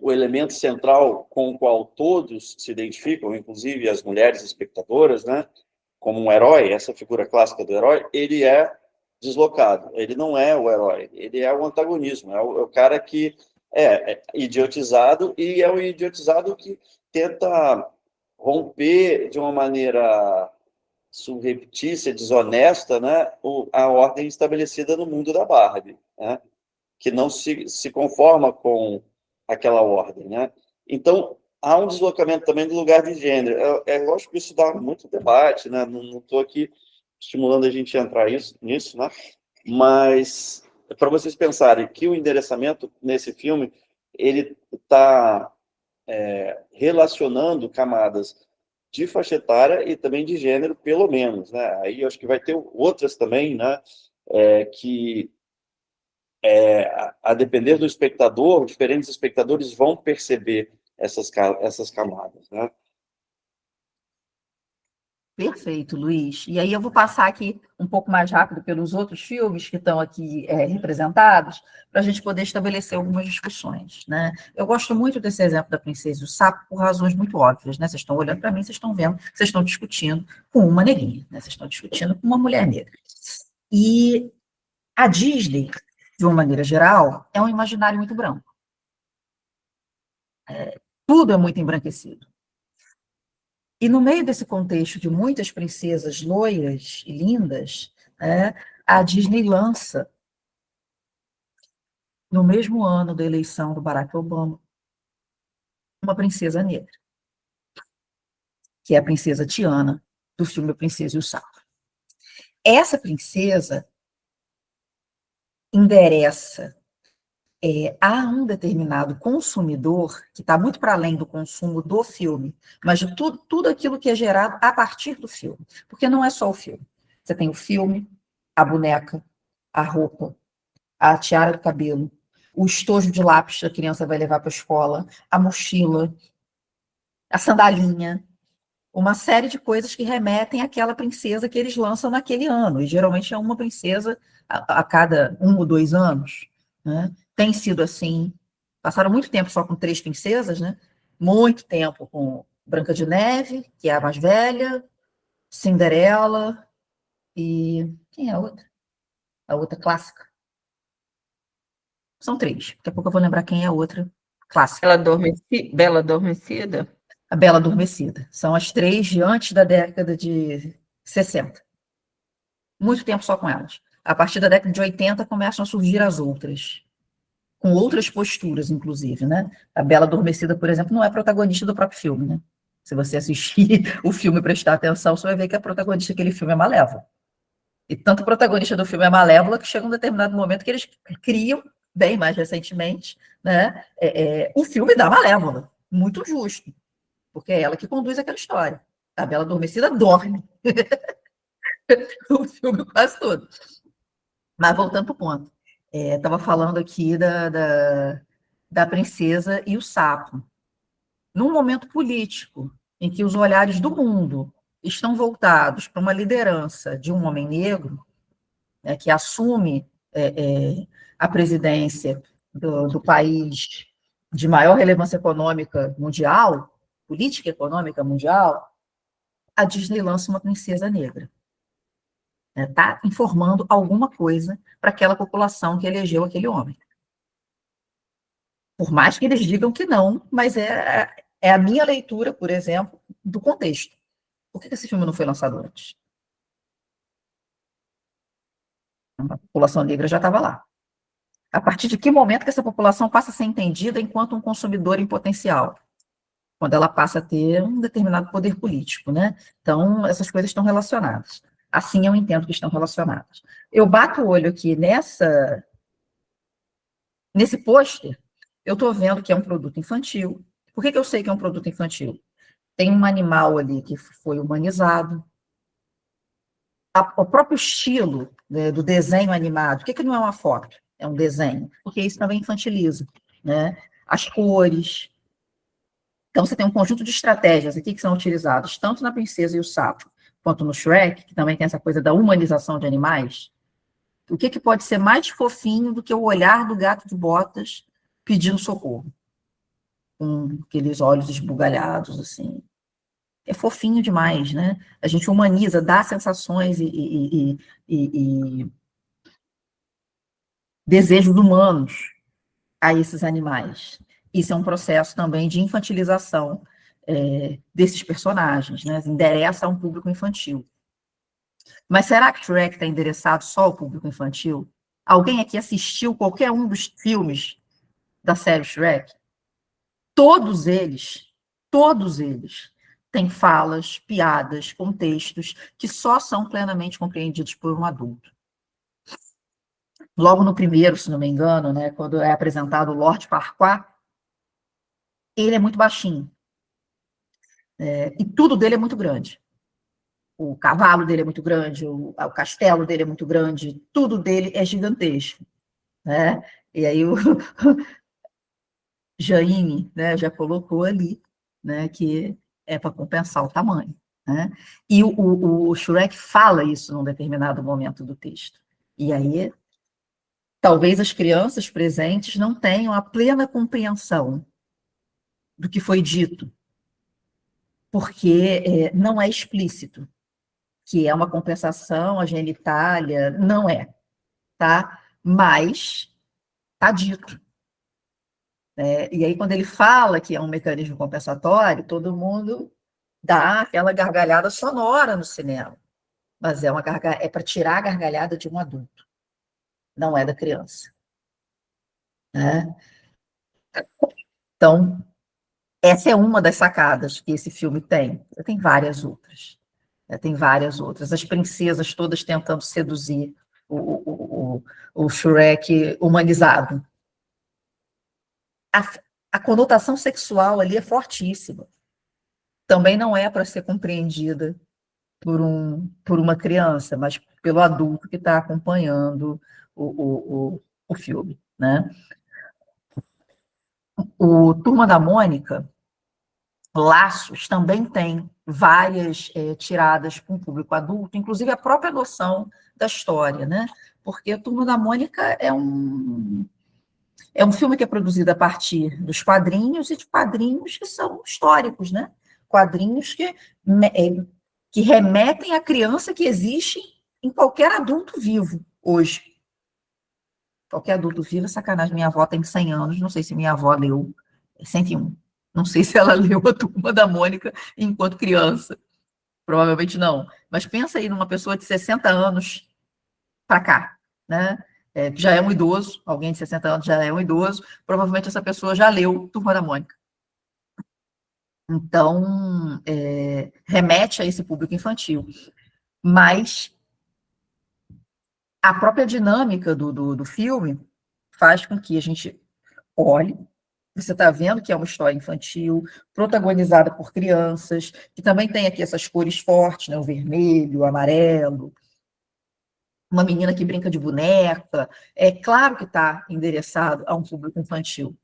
elemento central com o qual todos se identificam, inclusive as mulheres espectadoras, né, como um herói, essa figura clássica do herói, ele é deslocado, ele não é o herói, ele é o antagonismo, é o cara que é idiotizado, e é o idiotizado que tenta romper de uma maneira subreptícia, desonesta, né, a ordem estabelecida no mundo da Barbie, né, que não se conforma com aquela ordem, né? Então, há um deslocamento também do lugar de gênero. É lógico que isso dá muito debate, né? Não estou aqui estimulando a gente a entrar nisso, né? Mas, para vocês pensarem que o endereçamento nesse filme, ele está relacionando camadas de faixa etária e também de gênero, pelo menos, né? Aí eu acho que vai ter outras também, né? Que a depender do espectador, diferentes espectadores vão perceber essas camadas, né? Perfeito, Luiz. E aí eu vou passar aqui um pouco mais rápido pelos outros filmes que estão aqui representados, para a gente poder estabelecer algumas discussões, né? Eu gosto muito desse exemplo da Princesa e o Sapo por razões muito óbvias, né? Vocês estão olhando para mim, vocês estão vendo, vocês estão discutindo com uma neguinha, né? Vocês estão discutindo com uma mulher negra. E a Disney, de uma maneira geral, é um imaginário muito branco. Tudo é muito embranquecido. E no meio desse contexto de muitas princesas loiras e lindas, a Disney lança, no mesmo ano da eleição do Barack Obama, uma princesa negra, que é a princesa Tiana, do filme A Princesa e o Sapo. Essa princesa endereça a um determinado consumidor, que está muito para além do consumo do filme, mas de tudo aquilo que é gerado a partir do filme. Porque não é só o filme. Você tem o filme, a boneca, a roupa, a tiara do cabelo, o estojo de lápis que a criança vai levar para a escola, a mochila, a sandalinha, uma série de coisas que remetem àquela princesa que eles lançam naquele ano. E geralmente é uma princesa a cada 1 ou 2 anos, né? Tem sido assim. Passaram muito tempo só com 3 princesas, né? Muito tempo com Branca de Neve, que é a mais velha, Cinderela e... quem é a outra? A outra clássica. São 3. Daqui a pouco eu vou lembrar quem é a outra clássica. Bela Adormecida? A Bela Adormecida. São as 3 de antes da década de 60. Muito tempo só com elas. A partir da década de 80 começam a surgir as outras, com outras posturas, inclusive, né? A Bela Adormecida, por exemplo, não é protagonista do próprio filme, né? Se você assistir o filme e prestar atenção, você vai ver que a protagonista daquele filme é Malévola. E tanto o protagonista do filme é a Malévola, que chega um determinado momento que eles criam, bem mais recentemente, né, o filme da Malévola. Muito justo, porque é ela que conduz aquela história. A Bela Adormecida dorme o filme quase todo. Mas voltando para o ponto, estava falando aqui da princesa e o sapo. Num momento político em que os olhares do mundo estão voltados para uma liderança de um homem negro, né, que assume a presidência do país de maior relevância econômica mundial, política econômica mundial, a Disney lança uma princesa negra. Está informando alguma coisa para aquela população que elegeu aquele homem. Por mais que eles digam que não, mas é a minha leitura, por exemplo, do contexto. Por que esse filme não foi lançado antes? A população negra já estava lá. A partir de que momento que essa população passa a ser entendida enquanto um consumidor em potencial? Quando ela passa a ter um determinado poder político, né? Então, essas coisas estão relacionadas. Assim eu entendo que estão relacionadas. Eu bato o olho aqui nesse pôster, eu estou vendo que é um produto infantil. Por que eu sei que é um produto infantil? Tem um animal ali que foi humanizado. O próprio estilo, né, do desenho animado, por que não é uma foto? É um desenho, porque isso também infantiliza, né? As cores. Então, você tem um conjunto de estratégias aqui que são utilizadas, tanto na Princesa e o Sapo, quanto no Shrek, que também tem essa coisa da humanização de animais. O que pode ser mais fofinho do que o olhar do gato de botas pedindo socorro? Com aqueles olhos esbugalhados, assim. É fofinho demais, né? A gente humaniza, dá sensações e desejos humanos a esses animais. Isso é um processo também de infantilização desses personagens, né? Endereça a um público infantil. Mas será que Shrek está endereçado só ao público infantil? Alguém aqui assistiu qualquer um dos filmes da série Shrek? Todos eles têm falas, piadas, contextos que só são plenamente compreendidos por um adulto. Logo no primeiro, se não me engano, né, quando é apresentado o Lord Farquaad, ele é muito baixinho. E tudo dele é muito grande. O cavalo dele é muito grande, o castelo dele é muito grande, tudo dele é gigantesco. Né? E aí o Jaime, né, já colocou ali, né, que é para compensar o tamanho. Né? E o Shrek fala isso num determinado momento do texto. E aí, talvez as crianças presentes não tenham a plena compreensão do que foi dito, porque não é explícito, que é uma compensação, a genitália, não é, tá? Mas está dito. E aí, quando ele fala que é um mecanismo compensatório, todo mundo dá aquela gargalhada sonora no cinema, mas é para tirar a gargalhada de um adulto, não é da criança. Né? Então, essa é uma das sacadas que esse filme tem. Tem várias outras. Tem várias outras. As princesas todas tentando seduzir o Shrek humanizado. A conotação sexual ali é fortíssima. Também não é para ser compreendida por uma criança, mas pelo adulto que está acompanhando o filme. Né? O Turma da Mônica, Laços, também tem várias tiradas com o público adulto, inclusive a própria noção da história, né? Porque a Turma da Mônica é um filme que é produzido a partir dos quadrinhos e de quadrinhos que são históricos, né? Quadrinhos que remetem à criança que existe em qualquer adulto vivo hoje. Qualquer adulto vivo é sacanagem. Minha avó tem 100 anos, não sei se minha avó leu 101. Não sei se ela leu a Turma da Mônica enquanto criança. Provavelmente não. Mas pensa aí numa pessoa de 60 anos para cá, né? Que já é um idoso, alguém de 60 anos já é um idoso, provavelmente essa pessoa já leu Turma da Mônica. Então, remete a esse público infantil. Mas a própria dinâmica do filme faz com que a gente olhe, você está vendo que é uma história infantil, protagonizada por crianças, que também tem aqui essas cores fortes, né? O vermelho, o amarelo, uma menina que brinca de boneca. É claro que está endereçado a um público infantil.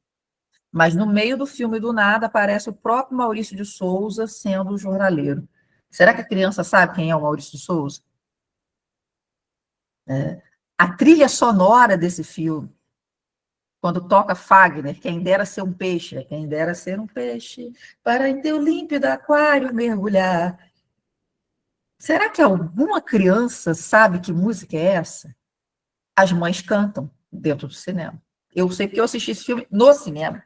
Mas no meio do filme, do nada, aparece o próprio Maurício de Souza sendo o jornaleiro. Será que a criança sabe quem é o Maurício de Souza? A trilha sonora desse filme, quando toca Fagner, quem dera ser um peixe, quem dera ser um peixe, para em teu límpido aquário mergulhar. Será que alguma criança sabe que música é essa? As mães cantam dentro do cinema. Eu sei porque eu assisti esse filme no cinema,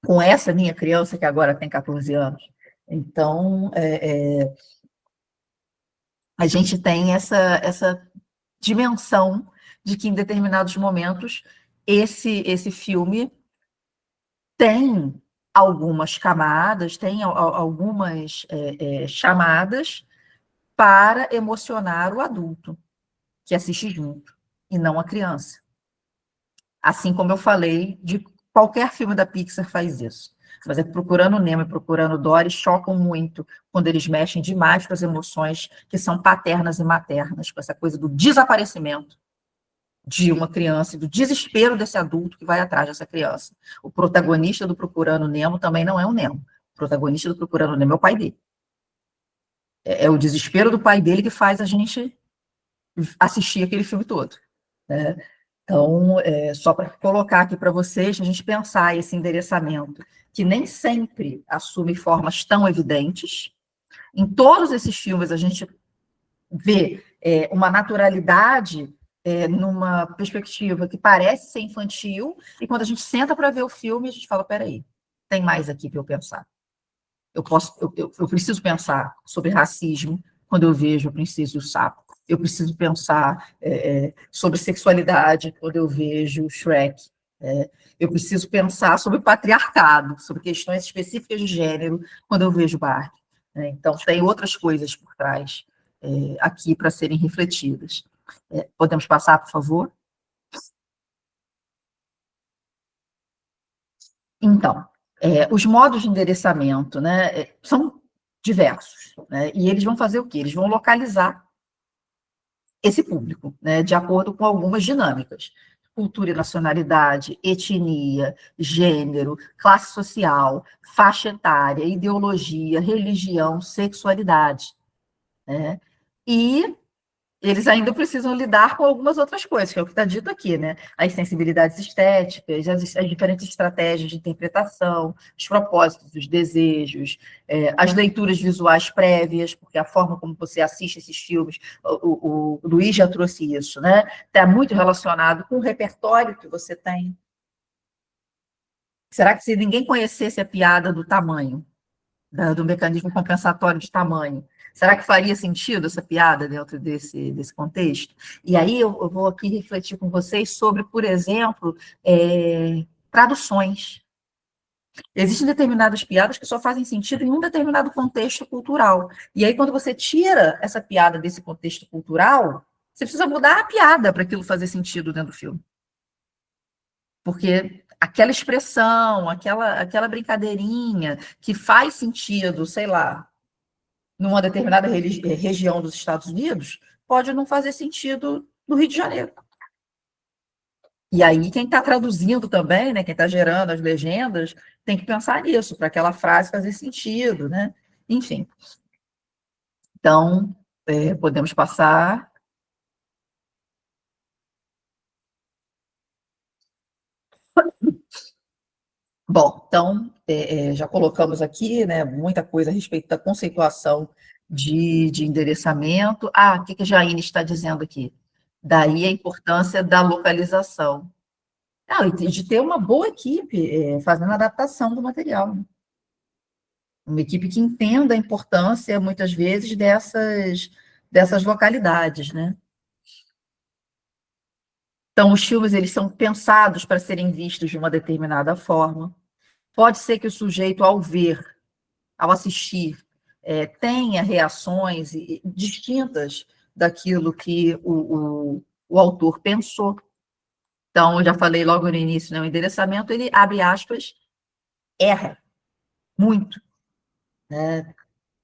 com essa minha criança que agora tem 14 anos. Então, a gente tem essa dimensão de que, em determinados momentos, esse filme tem algumas camadas, tem algumas chamadas para emocionar o adulto que assiste junto, e não a criança. Assim como eu falei, de qualquer filme da Pixar faz isso. Mas é que Procurando Nemo e Procurando Dory chocam muito quando eles mexem demais com as emoções que são paternas e maternas, com essa coisa do desaparecimento de uma criança e do desespero desse adulto que vai atrás dessa criança. O protagonista do Procurando Nemo também não é o Nemo. O protagonista do Procurando Nemo é o pai dele. É o desespero do pai dele que faz a gente assistir aquele filme todo, né? Então, só para colocar aqui para vocês, a gente pensar esse endereçamento, que nem sempre assume formas tão evidentes. Em todos esses filmes, a gente vê uma naturalidade numa perspectiva que parece ser infantil, e quando a gente senta para ver o filme, a gente fala, peraí, tem mais aqui para eu pensar. Eu preciso pensar sobre racismo quando eu vejo a Princesa e o Sapo. Eu preciso pensar sobre sexualidade quando eu vejo Shrek. Eu preciso pensar sobre patriarcado, sobre questões específicas de gênero quando eu vejo Barbie. Então, tem outras coisas por trás aqui para serem refletidas. Podemos passar, por favor? Então, os modos de endereçamento, né, são diversos, né, e eles vão fazer o quê? Eles vão localizar esse público, né, de acordo com algumas dinâmicas. Cultura e nacionalidade, etnia, gênero, classe social, faixa etária, ideologia, religião, sexualidade, né? E eles ainda precisam lidar com algumas outras coisas, que é o que está dito aqui, né? As sensibilidades estéticas, as diferentes estratégias de interpretação, os propósitos, os desejos, as leituras visuais prévias, porque a forma como você assiste esses filmes, o Luiz já trouxe isso, né? Está muito relacionado com o repertório que você tem. Será que se ninguém conhecesse a piada do tamanho, do mecanismo compensatório de tamanho, será que faria sentido essa piada dentro desse contexto? E aí eu vou aqui refletir com vocês sobre, por exemplo, traduções. Existem determinadas piadas que só fazem sentido em um determinado contexto cultural. E aí, quando você tira essa piada desse contexto cultural, você precisa mudar a piada para aquilo fazer sentido dentro do filme. Porque aquela expressão, aquela brincadeirinha que faz sentido, sei lá, numa determinada região dos Estados Unidos, pode não fazer sentido no Rio de Janeiro. E aí, quem está traduzindo também, né, quem está gerando as legendas, tem que pensar nisso, para aquela frase fazer sentido, né? Enfim. Então, podemos passar. Bom, então, já colocamos aqui, né, muita coisa a respeito da conceituação de endereçamento. O que a Jaine está dizendo aqui? Daí a importância da localização. E de ter uma boa equipe fazendo a adaptação do material. Né? Uma equipe que entenda a importância, muitas vezes, dessas localidades, né? Então, os filmes eles são pensados para serem vistos de uma determinada forma. Pode ser que o sujeito, ao ver, ao assistir, tenha reações distintas daquilo que o autor pensou. Então, eu já falei logo no início, né, o endereçamento, ele, abre aspas, erra muito, né?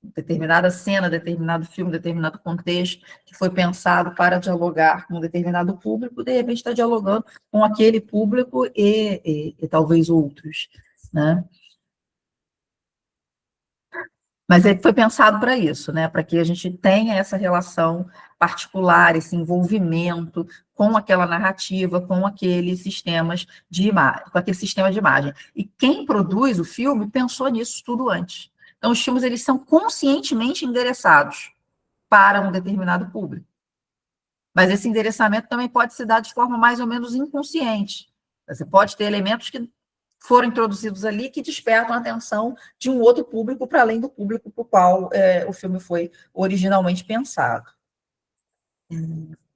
Determinada cena, determinado filme, determinado contexto que foi pensado para dialogar com um determinado público, de repente está dialogando com aquele público e talvez outros, né? Mas ele foi pensado para isso, né? Para que a gente tenha essa relação particular, esse envolvimento com aquela narrativa, com aqueles sistemas de imagem, com aquele sistema de imagem. E quem produz o filme pensou nisso tudo antes. Então, os filmes, eles são conscientemente endereçados para um determinado público. Mas esse endereçamento também pode se dar de forma mais ou menos inconsciente. Você pode ter elementos que foram introduzidos ali que despertam a atenção de um outro público para além do público para o qual o filme foi originalmente pensado.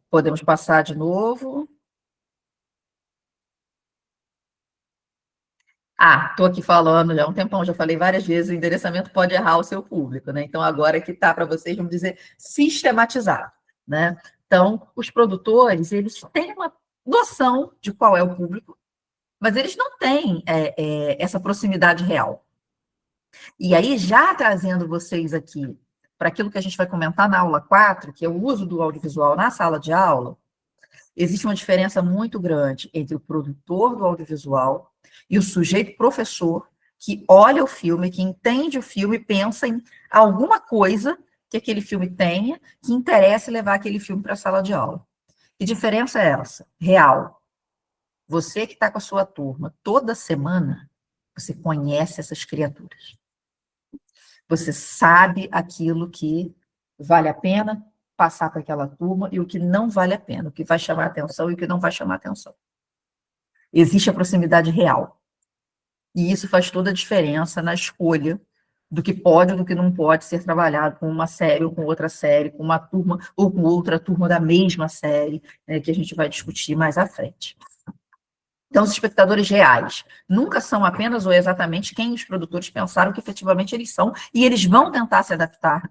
Podemos passar de novo. Estou aqui falando já há um tempão, já falei várias vezes, o endereçamento pode errar o seu público, né? Então, agora que está para vocês, vamos dizer, sistematizado, né? Então, os produtores, eles têm uma noção de qual é o público, mas eles não têm essa proximidade real. E aí, já trazendo vocês aqui para aquilo que a gente vai comentar na aula 4, que é o uso do audiovisual na sala de aula, existe uma diferença muito grande entre o produtor do audiovisual e o sujeito professor que olha o filme, que entende o filme, pensa em alguma coisa que aquele filme tenha, que interesse levar aquele filme para a sala de aula. Que diferença é essa? Real. Você que está com a sua turma toda semana, você conhece essas criaturas. Você sabe aquilo que vale a pena passar para aquela turma e o que não vale a pena, o que vai chamar atenção e o que não vai chamar atenção. Existe a proximidade real. E isso faz toda a diferença na escolha do que pode ou do que não pode ser trabalhado com uma série ou com outra série, com uma turma ou com outra turma da mesma série, né, que a gente vai discutir mais à frente. Então, os espectadores reais nunca são apenas ou exatamente quem os produtores pensaram que efetivamente eles são, e eles vão tentar se adaptar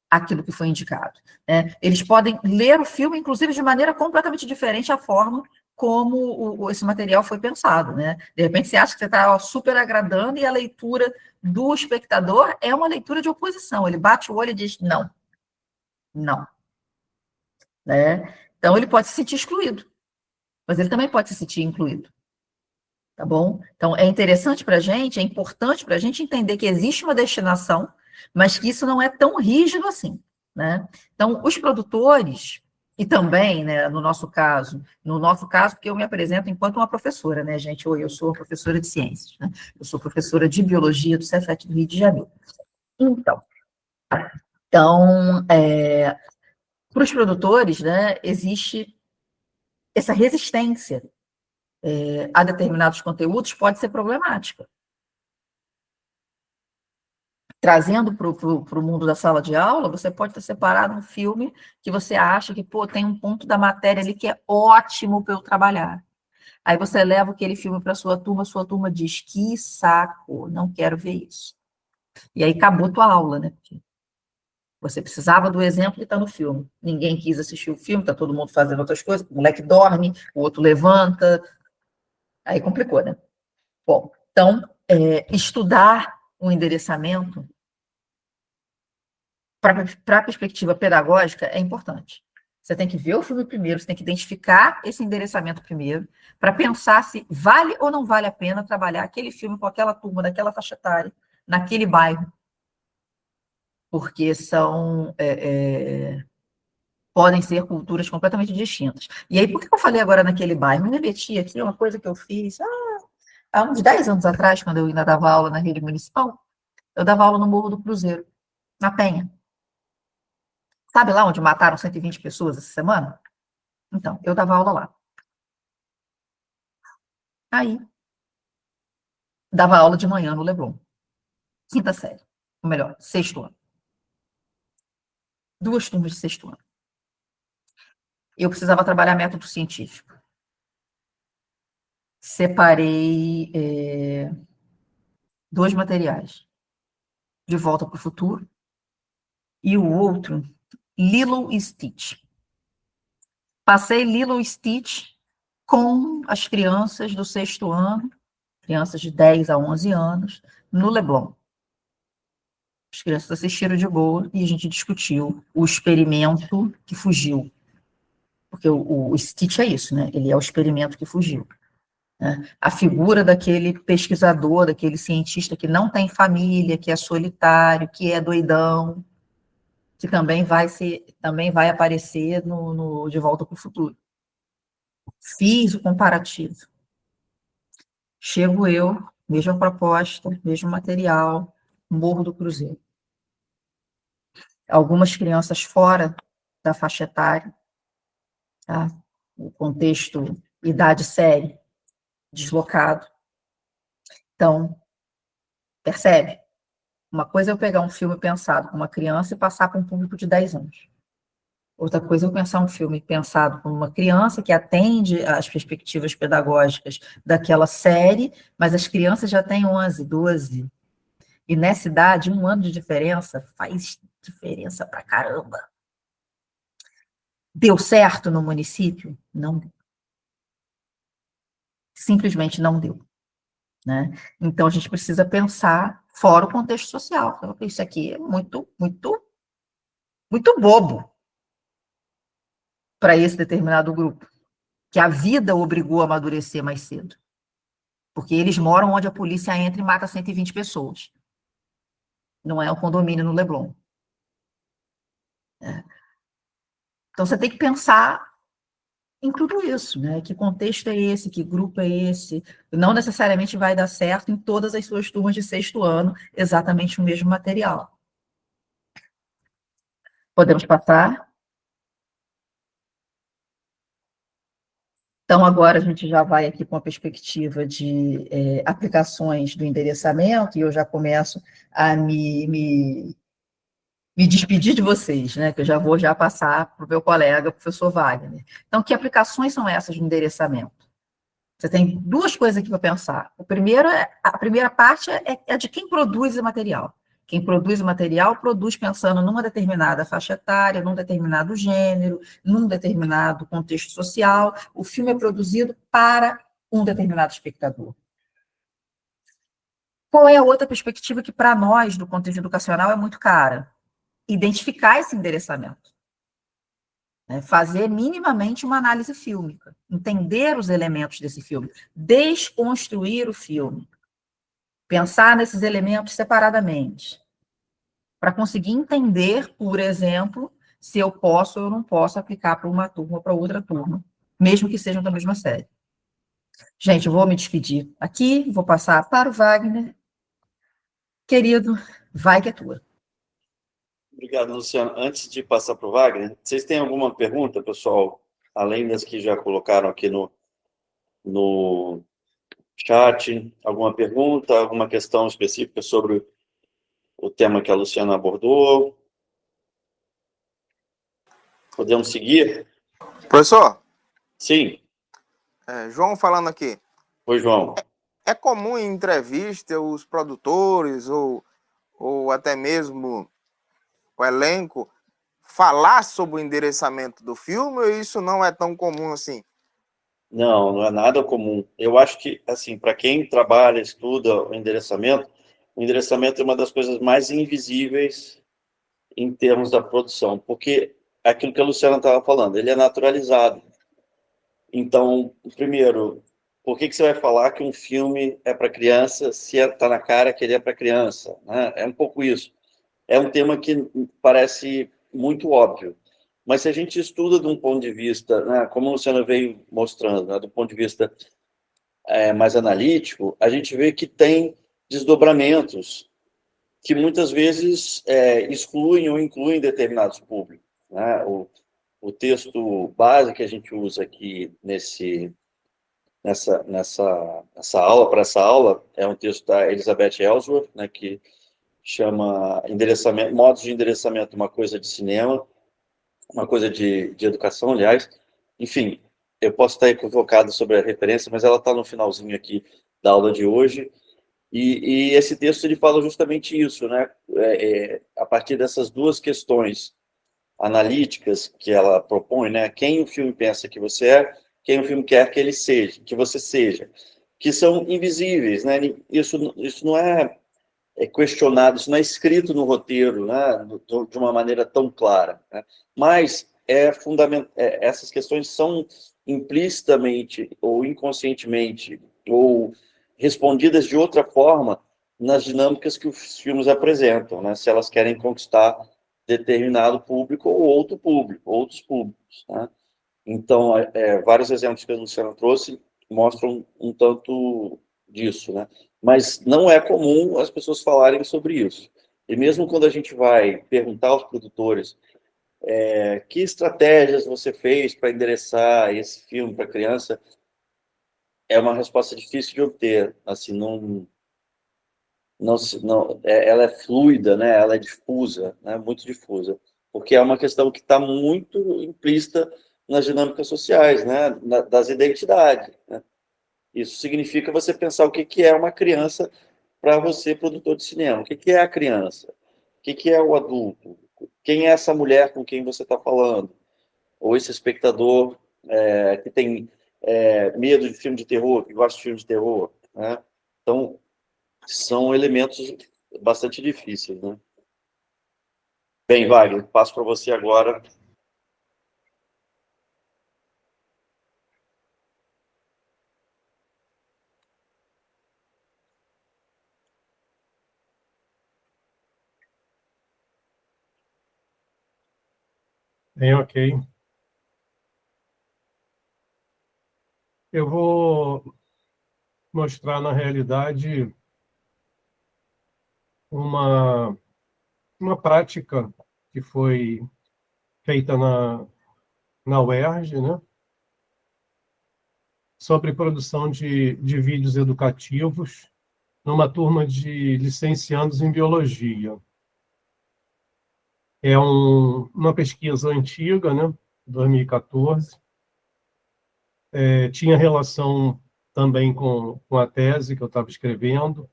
àquilo que foi indicado, né? Eles podem ler o filme, inclusive, de maneira completamente diferente à forma como esse material foi pensado, né? De repente, você acha que você está super agradando e a leitura do espectador é uma leitura de oposição. Ele bate o olho e diz, não, não. Né? Então, ele pode se sentir excluído, mas ele também pode se sentir incluído. Tá bom? Então, é interessante para a gente, é importante para a gente entender que existe uma destinação, mas que isso não é tão rígido assim, né? Então, os produtores, e também, né, no nosso caso, porque eu me apresento enquanto uma professora, né, gente? Eu sou professora de ciências, né? Eu sou professora de biologia do Cefet do Rio de Janeiro. Então, para os produtores, né, existe essa resistência a determinados conteúdos pode ser problemática. Trazendo para o mundo da sala de aula, você pode ter separado um filme que você acha que, tem um ponto da matéria ali que é ótimo para eu trabalhar. Aí você leva aquele filme para a sua turma diz, que saco, não quero ver isso. E aí acabou tua aula, né? Porque você precisava do exemplo e está no filme. Ninguém quis assistir o filme, está todo mundo fazendo outras coisas, o moleque dorme, o outro levanta, aí complicou, né? Bom, então, estudar o endereçamento para a perspectiva pedagógica é importante. Você tem que ver o filme primeiro, você tem que identificar esse endereçamento primeiro, para pensar se vale ou não vale a pena trabalhar aquele filme com aquela turma, daquela faixa etária, naquele bairro. Porque podem ser culturas completamente distintas. E aí, por que eu falei agora naquele bairro? Me remeti aqui a uma coisa que eu fiz há uns 10 anos atrás, quando eu ainda dava aula na rede municipal. Eu dava aula no Morro do Cruzeiro, na Penha. Sabe lá onde mataram 120 pessoas essa semana? Então, eu dava aula lá. Aí, dava aula de manhã no Leblon. 5ª série. Ou melhor, 6º ano. 2 turmas de 6º ano. Eu precisava trabalhar método científico. Separei 2 materiais. De Volta para o Futuro. E o outro Lilo e Stitch. Passei Lilo e Stitch com as crianças do 6º ano, crianças de 10 a 11 anos, no Leblon. As crianças assistiram de boa e a gente discutiu o experimento que fugiu. Porque o Stitch é isso, né? Ele é o experimento que fugiu. Né? A figura daquele pesquisador, daquele cientista que não tem família, que é solitário, que é doidão, que também vai aparecer no De Volta para o Futuro. Fiz o comparativo. Chego eu, mesma proposta, mesmo material, Morro do Cruzeiro. Algumas crianças fora da faixa etária, tá? O contexto, idade série, deslocado. Então, percebe? Uma coisa é eu pegar um filme pensado com uma criança e passar para um público de 10 anos. Outra coisa é eu pensar um filme pensado com uma criança que atende às perspectivas pedagógicas daquela série, mas as crianças já têm 11, 12. E nessa idade, 1 ano de diferença faz diferença pra caramba. Deu certo no município? Não deu. Simplesmente não deu. Né? Então, a gente precisa pensar fora o contexto social. Isso aqui é muito, muito, muito bobo para esse determinado grupo, que a vida obrigou a amadurecer mais cedo. Porque eles moram onde a polícia entra e mata 120 pessoas. Não é um condomínio no Leblon. Então, você tem que pensar em tudo isso, né? Que contexto é esse, que grupo é esse? Não necessariamente vai dar certo em todas as suas turmas de 6º ano, exatamente o mesmo material. Podemos passar? Então, agora a gente já vai aqui com a perspectiva de aplicações do endereçamento, e eu já começo a me despedir de vocês, né? Que eu já vou passar para o meu colega, professor Wagner. Então, que aplicações são essas do endereçamento? Você tem 2 coisas aqui para pensar. A primeira parte é de quem produz o material. Quem produz o material produz pensando numa determinada faixa etária, num determinado gênero, num determinado contexto social. O filme é produzido para um determinado espectador. Qual é a outra perspectiva que, para nós, do contexto educacional, é muito cara? Identificar esse endereçamento. Fazer minimamente uma análise fílmica, entender os elementos desse filme, desconstruir o filme, pensar nesses elementos separadamente, para conseguir entender, por exemplo, se eu posso ou não posso aplicar para uma turma ou para outra turma, mesmo que sejam da mesma série. Gente, eu vou me despedir aqui, vou passar para o Wagner. Querido, vai que é tua. Obrigado, Luciano. Antes de passar para o Wagner, vocês têm alguma pergunta, pessoal? Além das que já colocaram aqui no chat, alguma pergunta, alguma questão específica sobre o tema que a Luciana abordou? Podemos seguir? Professor, Sim. João falando aqui. Oi, João. É comum em entrevista os produtores ou até mesmo o elenco falar sobre o endereçamento do filme, ou isso não é tão comum assim? Não, não é nada comum. Eu acho que, assim, para quem trabalha, estuda o endereçamento é uma das coisas mais invisíveis em termos da produção, porque aquilo que a Luciana estava falando, ele é naturalizado. Então, primeiro, por que você vai falar que um filme é para criança se está na cara que ele é para criança? Né? É um pouco isso. É um tema que parece muito óbvio, mas se a gente estuda de um ponto de vista, né, como a Luciana veio mostrando, né, do ponto de vista mais analítico, a gente vê que tem desdobramentos que muitas vezes excluem ou incluem determinados públicos. Né? O texto base que a gente usa aqui nessa aula, para essa aula, é um texto da Elizabeth Ellsworth, né, que chama Modos de Endereçamento, uma coisa de cinema, uma coisa de educação, aliás. Enfim, eu posso estar equivocado sobre a referência, mas ela está no finalzinho aqui da aula de hoje. E esse texto ele fala justamente isso, né? A partir dessas 2 questões, analíticas que ela propõe, né? Quem o filme pensa que você é, quem o filme quer que ele seja, que você seja, que são invisíveis, né? Isso não é questionado, isso não é escrito no roteiro, né? De uma maneira tão clara, né? Mas essas questões são implicitamente ou inconscientemente ou respondidas de outra forma nas dinâmicas que os filmes apresentam, né? Se elas querem conquistar determinado público ou outros públicos, né? Então, vários exemplos que a Luciana trouxe mostram um tanto disso, né? Mas não é comum as pessoas falarem sobre isso. E mesmo quando a gente vai perguntar aos produtores que estratégias você fez para endereçar esse filme para criança, é uma resposta difícil de obter. Assim, ela é fluida, né? Ela é difusa, né? Muito difusa, porque é uma questão que está muito implícita nas dinâmicas sociais, né? Das identidades, né? Isso significa você pensar o que é uma criança para você, produtor de cinema. O que é a criança? O que é o adulto? Quem é essa mulher com quem você está falando? Ou esse espectador que tem medo de filme de terror, que gosta de filme de terror, né? Então, são elementos bastante difíceis, né? Bem, Wagner, passo para você agora. Bem, ok. Eu vou mostrar, na realidade, uma prática que foi feita na UERJ, né? Sobre produção de vídeos educativos numa turma de licenciandos em biologia. É uma pesquisa antiga, né? 2014. Tinha relação também com a tese que eu estava escrevendo.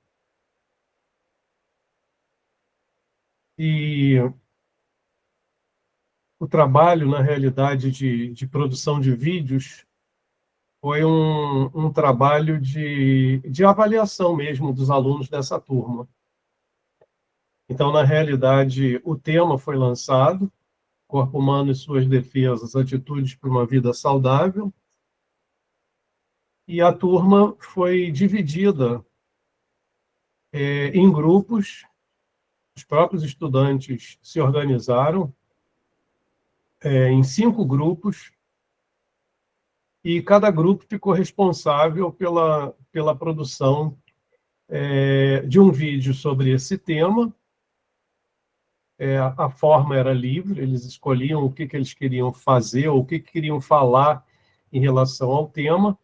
E o trabalho, na realidade, de produção de vídeos foi um trabalho de avaliação mesmo dos alunos dessa turma. Então, na realidade, o tema foi lançado, Corpo Humano e Suas Defesas, Atitudes para uma Vida Saudável, e a turma foi dividida em grupos. Os próprios estudantes se organizaram em 5 grupos, e cada grupo ficou responsável pela produção de um vídeo sobre esse tema. A forma era livre, eles escolhiam o que eles queriam fazer, ou o que queriam falar em relação ao tema,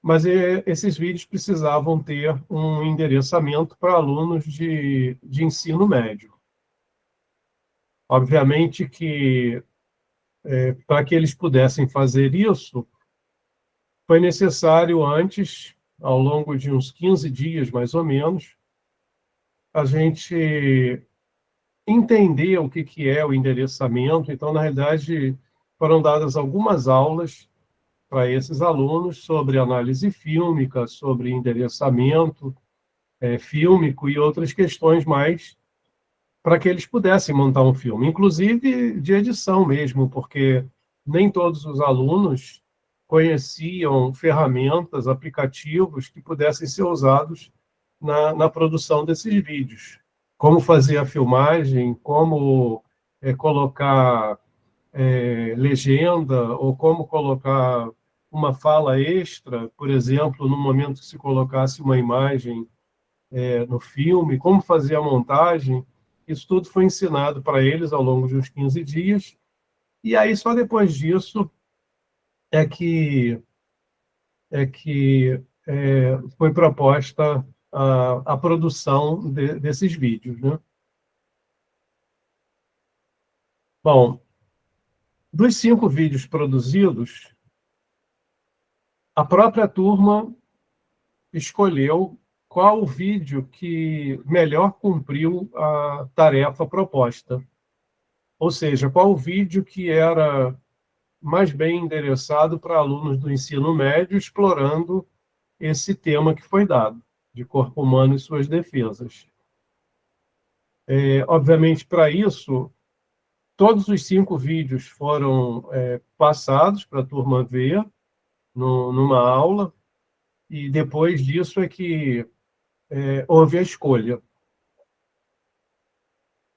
mas esses vídeos precisavam ter um endereçamento para alunos de ensino médio. Obviamente que, para que eles pudessem fazer isso, foi necessário antes, ao longo de uns 15 dias, mais ou menos, a gente entender o que é o endereçamento. Então, na realidade, foram dadas algumas aulas para esses alunos sobre análise fílmica, sobre endereçamento fílmico e outras questões mais, para que eles pudessem montar um filme, inclusive de edição mesmo, porque nem todos os alunos conheciam ferramentas, aplicativos que pudessem ser usados na produção desses vídeos. Como fazer a filmagem, como colocar legenda, ou como colocar uma fala extra, por exemplo, no momento que se colocasse uma imagem no filme, como fazer a montagem. Isso tudo foi ensinado para eles ao longo de uns 15 dias, e aí só depois disso é que foi proposta a produção desses vídeos, né? Bom, dos 5 vídeos produzidos, a própria turma escolheu qual o vídeo que melhor cumpriu a tarefa proposta. ou seja, qual o vídeo que era mais bem endereçado para alunos do ensino médio, explorando esse tema que foi dado, de corpo humano e suas defesas. Obviamente, para isso, todos os 5 vídeos foram passados para a turma ver numa aula, e depois disso é que houve a escolha.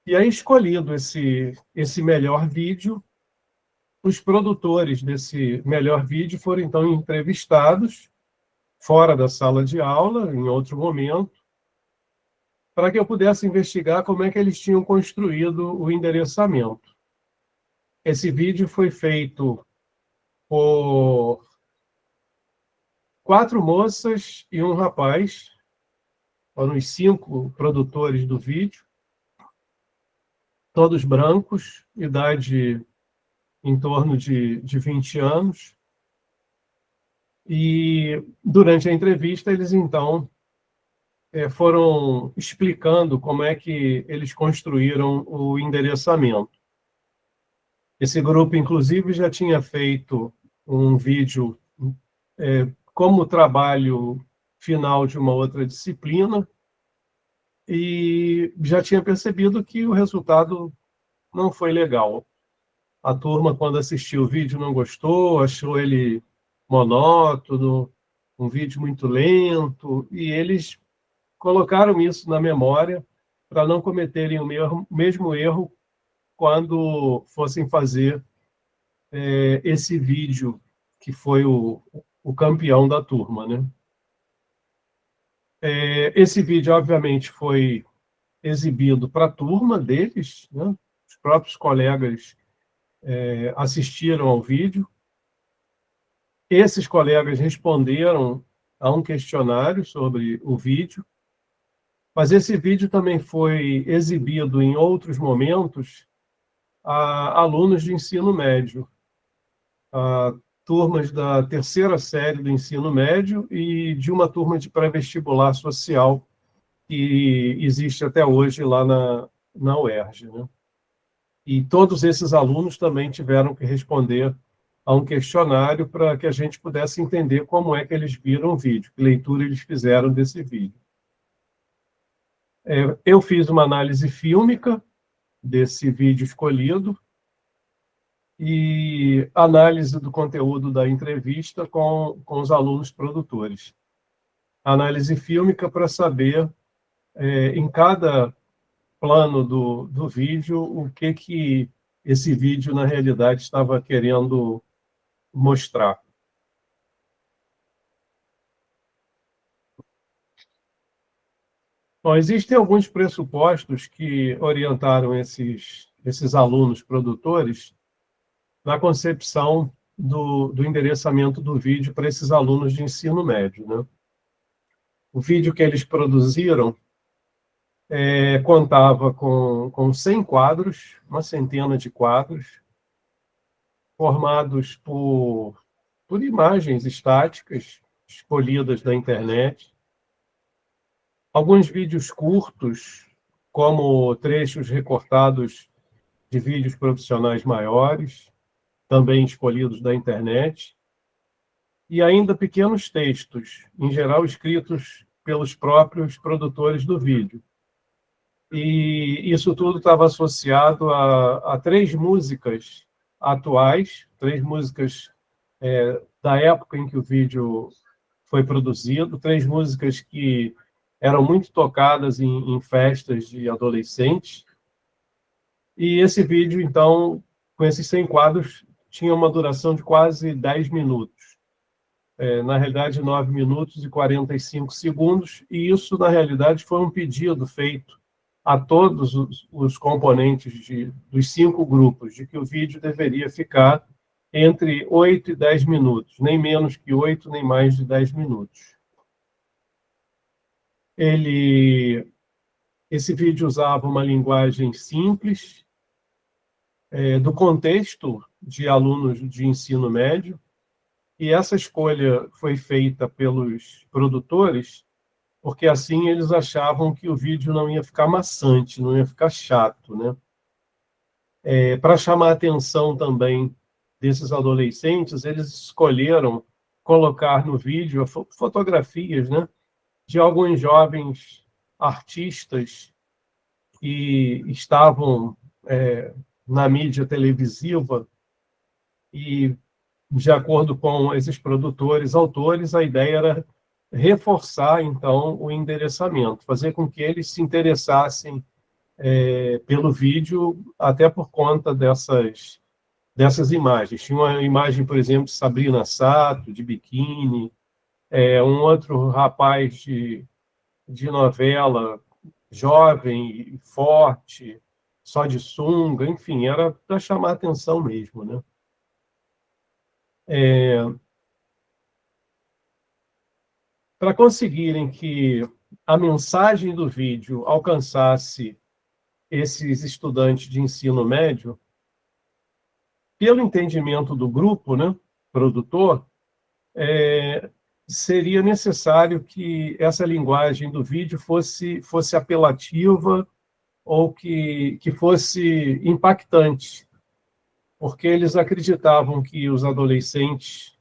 E aí, escolhido esse melhor vídeo, os produtores desse melhor vídeo foram, então, entrevistados fora da sala de aula, em outro momento, para que eu pudesse investigar como é que eles tinham construído o endereçamento. Esse vídeo foi feito por 4 moças e um rapaz, foram os 5 produtores do vídeo, todos brancos, idade em torno de 20 anos. E, durante a entrevista, eles, então, foram explicando como é que eles construíram o endereçamento. Esse grupo, inclusive, já tinha feito um vídeo como trabalho final de uma outra disciplina, e já tinha percebido que o resultado não foi legal. A turma, quando assistiu o vídeo, não gostou, achou ele monótono, um vídeo muito lento, e eles colocaram isso na memória para não cometerem o mesmo erro quando fossem fazer esse vídeo, que foi o campeão da turma, né? Esse vídeo, obviamente, foi exibido para a turma deles, né? Os próprios colegas assistiram ao vídeo. Esses colegas responderam a um questionário sobre o vídeo, mas esse vídeo também foi exibido em outros momentos a alunos de ensino médio, a turmas da 3ª série do ensino médio e de uma turma de pré-vestibular social que existe até hoje lá na UERJ, né? E todos esses alunos também tiveram que responder a um questionário para que a gente pudesse entender como é que eles viram o vídeo, que leitura eles fizeram desse vídeo. Eu fiz uma análise fílmica desse vídeo escolhido e análise do conteúdo da entrevista com os alunos produtores. Análise fílmica para saber, em cada plano do vídeo, o que esse vídeo, na realidade, estava querendo mostrar. Bom, existem alguns pressupostos que orientaram esses alunos produtores na concepção do endereçamento do vídeo para esses alunos de ensino médio, né? O vídeo que eles produziram contava com 100 quadros, uma centena de quadros, formados por imagens estáticas, escolhidas da internet, alguns vídeos curtos, como trechos recortados de vídeos profissionais maiores, também escolhidos da internet, e ainda pequenos textos, em geral escritos pelos próprios produtores do vídeo. E isso tudo estava associado a 3 músicas atuais, 3 músicas da época em que o vídeo foi produzido, 3 músicas que eram muito tocadas em festas de adolescentes. E esse vídeo, então, com esses 100 quadros, tinha uma duração de quase 10 minutos. Na realidade, 9 minutos e 45 segundos, e isso, na realidade, foi um pedido feito a todos os componentes dos 5 grupos, de que o vídeo deveria ficar entre 8 e 10 minutos, nem menos que 8, nem mais de 10 minutos. Esse vídeo usava uma linguagem simples, do contexto de alunos de ensino médio, e essa escolha foi feita pelos produtores, porque assim eles achavam que o vídeo não ia ficar maçante, não ia ficar chato, né? Para chamar a atenção também desses adolescentes, eles escolheram colocar no vídeo fotografias, né, de alguns jovens artistas que estavam na mídia televisiva e, de acordo com esses produtores, autores, a ideia era reforçar, então, o endereçamento, fazer com que eles se interessassem pelo vídeo, até por conta dessas imagens. Tinha uma imagem, por exemplo, de Sabrina Sato, de biquíni, um outro rapaz de novela, jovem e forte, só de sunga, enfim, era para chamar a atenção mesmo, né? Para conseguirem que a mensagem do vídeo alcançasse esses estudantes de ensino médio, pelo entendimento do grupo, né, produtor, seria necessário que essa linguagem do vídeo fosse apelativa ou que fosse impactante, porque eles acreditavam que os adolescentes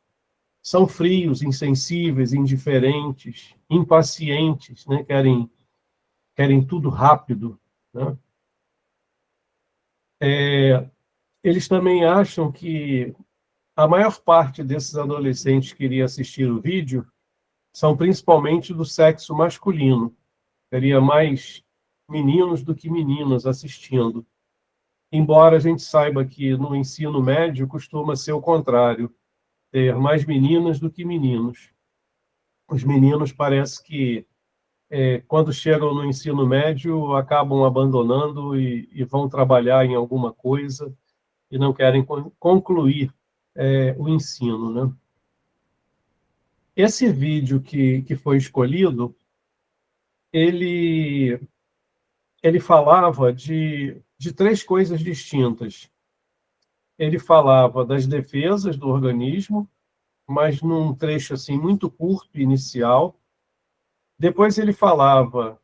são frios, insensíveis, indiferentes, impacientes, né, querem tudo rápido, né? Eles também acham que a maior parte desses adolescentes que iria assistir o vídeo são principalmente do sexo masculino. Teria mais meninos do que meninas assistindo. Embora a gente saiba que no ensino médio costuma ser o contrário, ter mais meninas do que meninos. Os meninos parece que, quando chegam no ensino médio, acabam abandonando e vão trabalhar em alguma coisa e não querem concluir o ensino, né? Esse vídeo que foi escolhido, ele falava de 3 coisas distintas. Ele falava das defesas do organismo, mas num trecho assim muito curto, inicial. Depois ele falava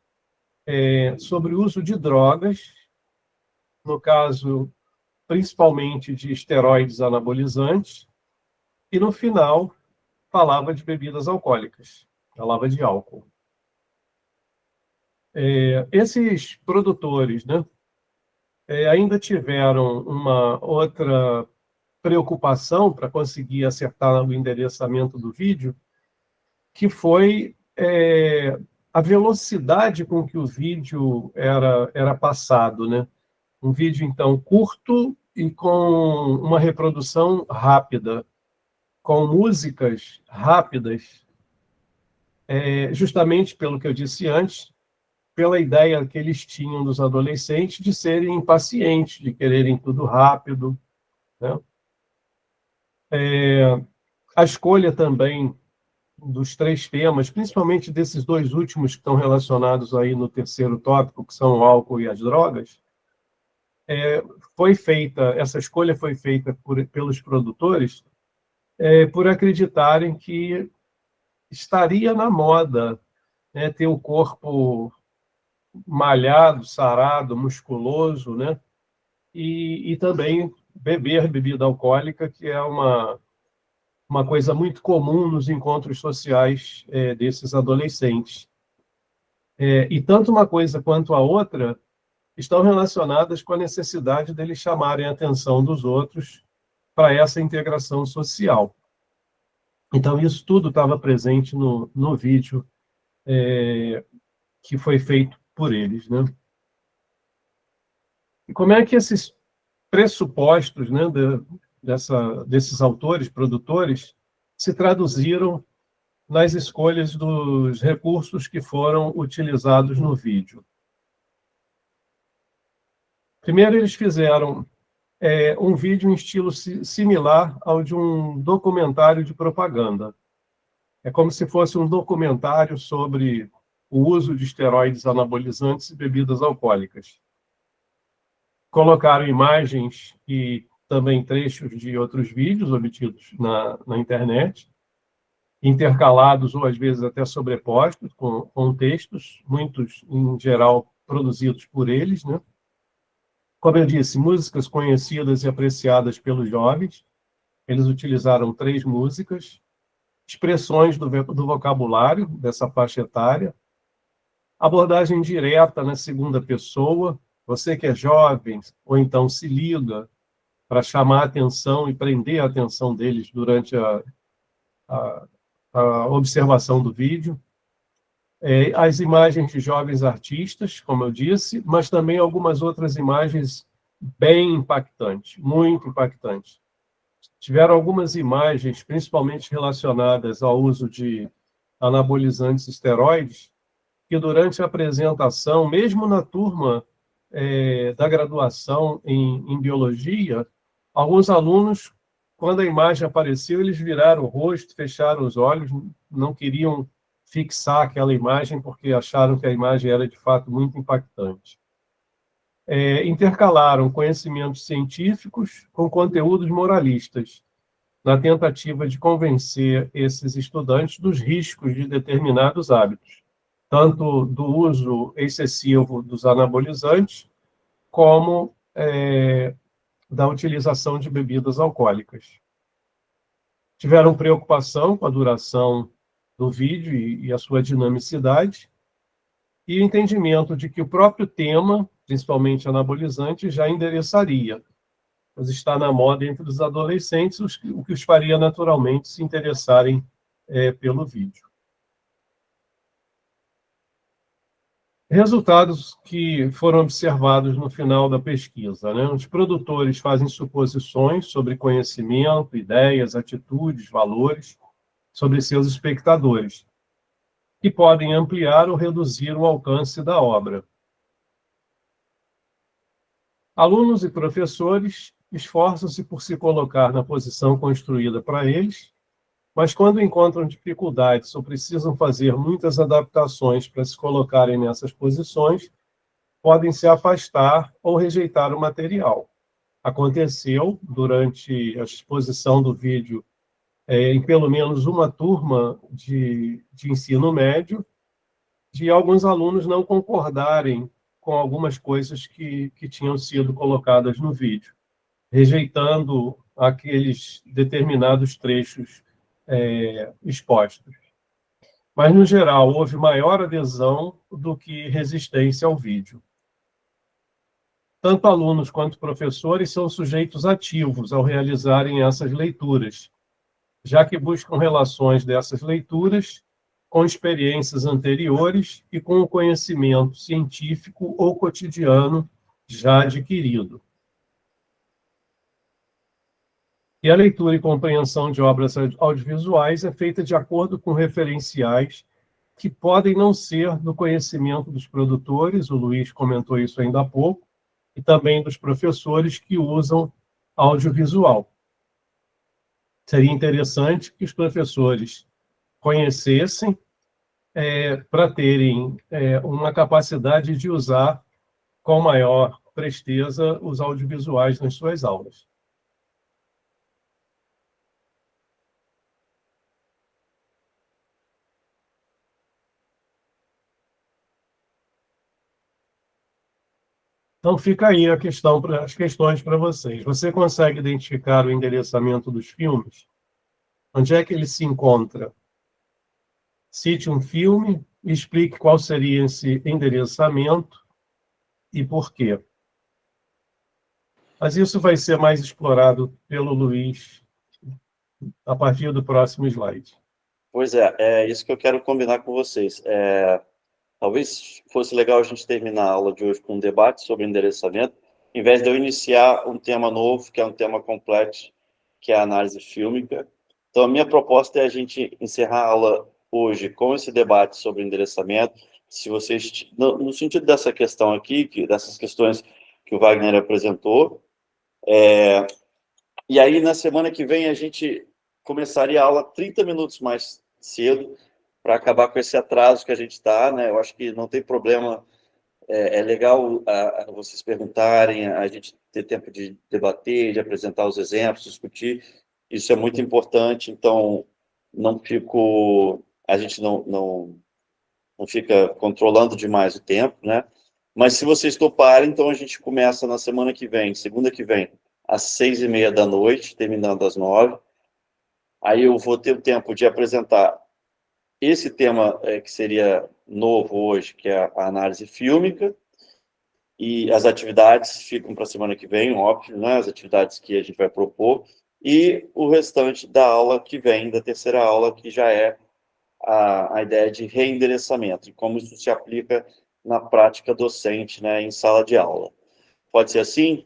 sobre o uso de drogas, no caso, principalmente de esteroides anabolizantes, e no final falava de bebidas alcoólicas, falava de álcool. Esses produtores, né, ainda tiveram uma outra preocupação para conseguir acertar o endereçamento do vídeo, que foi a velocidade com que o vídeo era passado, né? Um vídeo, então, curto e com uma reprodução rápida, com músicas rápidas, justamente pelo que eu disse antes, pela ideia que eles tinham dos adolescentes de serem impacientes, de quererem tudo rápido, né? A escolha também dos 3 temas, principalmente desses 2 últimos que estão relacionados aí no terceiro tópico, que são o álcool e as drogas, essa escolha foi feita pelos produtores por acreditarem que estaria na moda, né, ter o corpo malhado, sarado, musculoso, né, e também beber bebida alcoólica, que é uma coisa muito comum nos encontros sociais desses adolescentes. E tanto uma coisa quanto a outra estão relacionadas com a necessidade deles chamarem a atenção dos outros para essa integração social. Então, isso tudo estava presente no vídeo que foi feito por eles, né? E como é que esses pressupostos, né, desses autores, produtores, se traduziram nas escolhas dos recursos que foram utilizados no vídeo? Primeiro, eles fizeram um vídeo em estilo similar ao de um documentário de propaganda. É como se fosse um documentário sobre o uso de esteroides anabolizantes e bebidas alcoólicas. Colocaram imagens e também trechos de outros vídeos obtidos na internet, intercalados ou às vezes até sobrepostos com textos, muitos em geral produzidos por eles, né? Como eu disse, músicas conhecidas e apreciadas pelos jovens. Eles utilizaram 3 músicas, expressões do vocabulário dessa faixa etária, abordagem direta na segunda pessoa, você que é jovem, ou então se liga para chamar a atenção e prender a atenção deles durante a observação do vídeo. As imagens de jovens artistas, como eu disse, mas também algumas outras imagens bem impactantes, muito impactantes. Tiveram algumas imagens, principalmente relacionadas ao uso de anabolizantes esteroides, que durante a apresentação, mesmo na turma da graduação em biologia, alguns alunos, quando a imagem apareceu, eles viraram o rosto, fecharam os olhos, não queriam fixar aquela imagem porque acharam que a imagem era, de fato, muito impactante. Intercalaram conhecimentos científicos com conteúdos moralistas, na tentativa de convencer esses estudantes dos riscos de determinados hábitos, tanto do uso excessivo dos anabolizantes, como da utilização de bebidas alcoólicas. Tiveram preocupação com a duração do vídeo e a sua dinamicidade, e o entendimento de que o próprio tema, principalmente anabolizante, já endereçaria, pois está na moda entre os adolescentes, o que os faria naturalmente se interessarem pelo vídeo. Resultados que foram observados no final da pesquisa, né? Os produtores fazem suposições sobre conhecimento, ideias, atitudes, valores sobre seus espectadores, que podem ampliar ou reduzir o alcance da obra. Alunos e professores esforçam-se por se colocar na posição construída para eles, mas quando encontram dificuldades ou precisam fazer muitas adaptações para se colocarem nessas posições, podem se afastar ou rejeitar o material. Aconteceu, durante a exposição do vídeo, em pelo menos uma turma de ensino médio, de alguns alunos não concordarem com algumas coisas que tinham sido colocadas no vídeo, rejeitando aqueles determinados trechos expostos. Mas, no geral, houve maior adesão do que resistência ao vídeo. Tanto alunos quanto professores são sujeitos ativos ao realizarem essas leituras, já que buscam relações dessas leituras com experiências anteriores e com o conhecimento científico ou cotidiano já adquirido. E a leitura e compreensão de obras audiovisuais é feita de acordo com referenciais que podem não ser do conhecimento dos produtores, o Luiz comentou isso ainda há pouco, e também dos professores que usam audiovisual. Seria interessante que os professores conhecessem para terem uma capacidade de usar com maior presteza os audiovisuais nas suas aulas. Então, fica aí as questões para vocês. Você consegue identificar o endereçamento dos filmes? Onde é que ele se encontra? Cite um filme e explique qual seria esse endereçamento e por quê. Mas isso vai ser mais explorado pelo Luiz a partir do próximo slide. Pois é isso que eu quero combinar com vocês. Talvez fosse legal a gente terminar a aula de hoje com um debate sobre endereçamento, em vez de eu iniciar um tema novo, que é um tema complexo, que é a análise fílmica. Então, a minha proposta é a gente encerrar a aula hoje com esse debate sobre endereçamento. Se vocês, no sentido dessa questão aqui, dessas questões que o Wagner apresentou, e aí, na semana que vem, a gente começaria a aula 30 minutos mais cedo, para acabar com esse atraso que a gente está, né? Eu acho que não tem problema, é legal vocês perguntarem, a gente ter tempo de debater, de apresentar os exemplos, discutir, isso é muito importante, então a gente não fica controlando demais o tempo, né? Mas se vocês toparem, então a gente começa na semana que vem, segunda que vem, às 6h30 da noite, terminando às 9h. Aí eu vou ter o tempo de apresentar esse tema que seria novo hoje, que é a análise fílmica, e as atividades ficam para a semana que vem, óbvio, né? As atividades que a gente vai propor, e o restante da aula que vem, da terceira aula, que já é a ideia de reendereçamento, e como isso se aplica na prática docente, né, em sala de aula. Pode ser assim?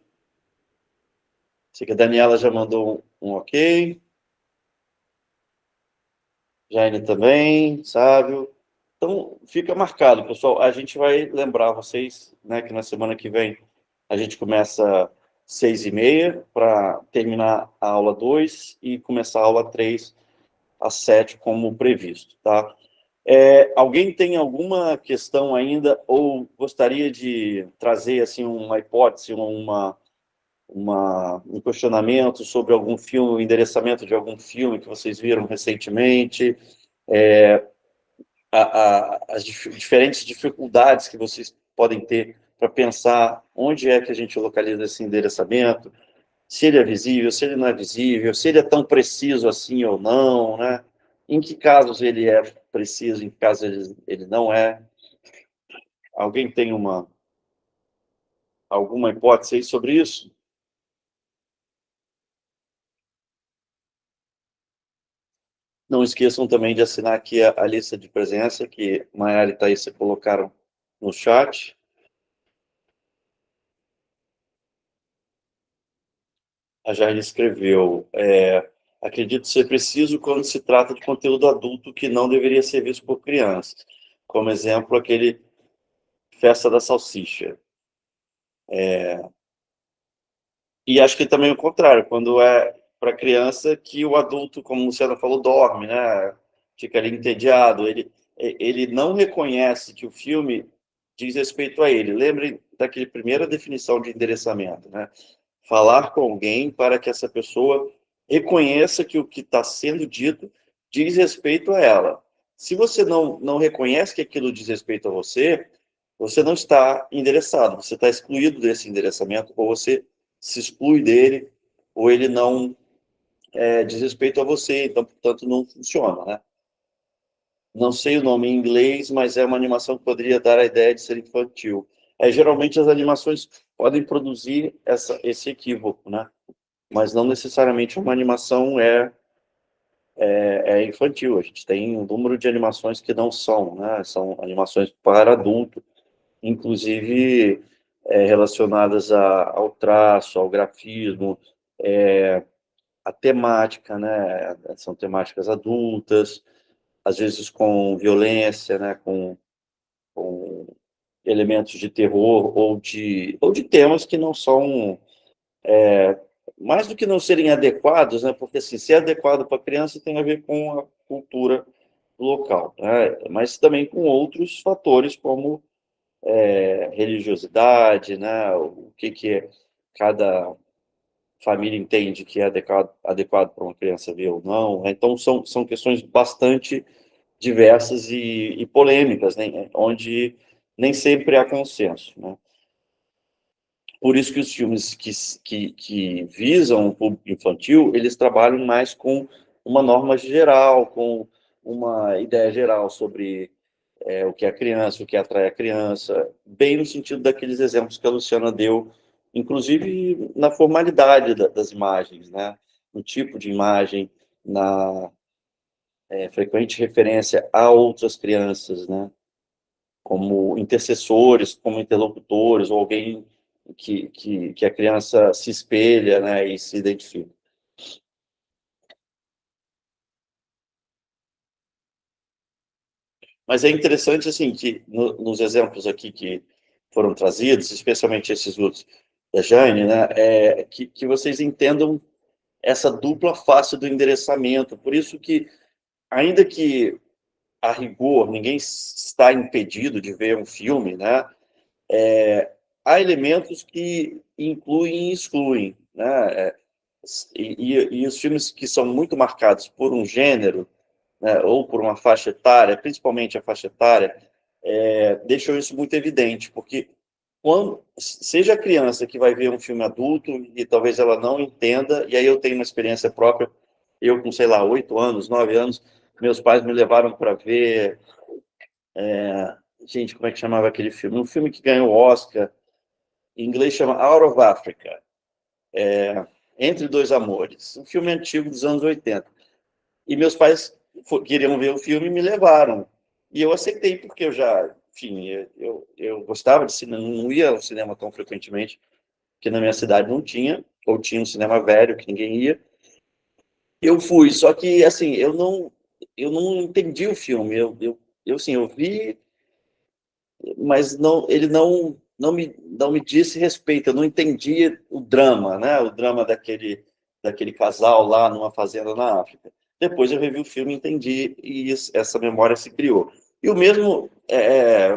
Sei que a Daniela já mandou um ok. Jaine também, Sávio. Então, fica marcado, pessoal. A gente vai lembrar vocês, né, que na semana que vem a gente começa 6h30 para terminar a aula 2 e começar a aula 3 às 7, como previsto, tá? Alguém tem alguma questão ainda ou gostaria de trazer assim uma hipótese, um questionamento sobre algum filme, o endereçamento de algum filme que vocês viram recentemente, as diferentes dificuldades que vocês podem ter para pensar onde é que a gente localiza esse endereçamento, se ele é visível, se ele não é visível, se ele é tão preciso assim ou não, né? Em que casos ele é preciso, em que casos ele não é. Alguém tem alguma hipótese aí sobre isso? Não esqueçam também de assinar aqui a lista de presença que Maiara e Thaís colocaram no chat. A Jair escreveu, acredito ser preciso quando se trata de conteúdo adulto que não deveria ser visto por crianças. Como exemplo, aquele Festa da Salsicha. E acho que também o contrário, quando é para criança que o adulto, como o Luciano falou, dorme, né? Fica ali entediado. Ele não reconhece que o filme diz respeito a ele. Lembrem daquela primeira definição de endereçamento, né? Falar com alguém para que essa pessoa reconheça que o que está sendo dito diz respeito a ela. Se você não reconhece que aquilo diz respeito a você, você não está endereçado, você está excluído desse endereçamento, ou você se exclui dele, ou ele não diz respeito a você, então, portanto, não funciona, né? Não sei o nome em inglês, mas é uma animação que poderia dar a ideia de ser infantil. Geralmente as animações podem produzir esse equívoco, né? Mas não necessariamente uma animação é infantil. A gente tem um número de animações que não são, né? São animações para adulto, inclusive relacionadas ao traço, ao grafismo, a temática, né? São temáticas adultas, às vezes com violência, né? Com elementos de terror ou de temas que não são, mais do que não serem adequados, né? Porque assim, ser adequado para criança tem a ver com a cultura local, né? Mas também com outros fatores como religiosidade, né? O que cada família entende que é adequado para uma criança ver ou não. Então, são questões bastante diversas e polêmicas, né? Onde nem sempre há consenso, né? Por isso que os filmes que visam o público infantil, eles trabalham mais com uma norma geral, com uma ideia geral sobre o que é a criança, o que atrai a criança, bem no sentido daqueles exemplos que a Luciana deu, inclusive na formalidade das imagens, né? No tipo de imagem, na frequente referência a outras crianças, né? Como intercessores, como interlocutores, ou alguém que a criança se espelha, né, e se identifica. Mas é interessante, assim, que nos exemplos aqui que foram trazidos, especialmente esses outros da Jane, né, que vocês entendam essa dupla face do endereçamento. Por isso que, ainda que, a rigor, ninguém está impedido de ver um filme, né, há elementos que incluem e excluem, né, e os filmes que são muito marcados por um gênero, né, ou por uma faixa etária, principalmente a faixa etária, deixou isso muito evidente, porque seja a criança que vai ver um filme adulto e talvez ela não entenda, e aí eu tenho uma experiência própria, eu com, sei lá, 8 anos, 9 anos, meus pais me levaram para ver, gente, como é que chamava aquele filme? Um filme que ganhou o Oscar, em inglês chama Out of Africa, Entre Dois Amores, um filme antigo dos anos 80. E meus pais queriam ver o filme e me levaram. E eu aceitei, porque eu já, enfim, eu gostava de cinema, não ia ao cinema tão frequentemente, porque na minha cidade não tinha, ou tinha um cinema velho que ninguém ia. Eu fui, só que, assim, eu não entendi o filme. Assim, eu vi, mas ele não me disse respeito. Eu não entendi o drama, né? O drama daquele casal lá numa fazenda na África. Depois eu revi o filme, entendi, e essa memória se criou. E o mesmo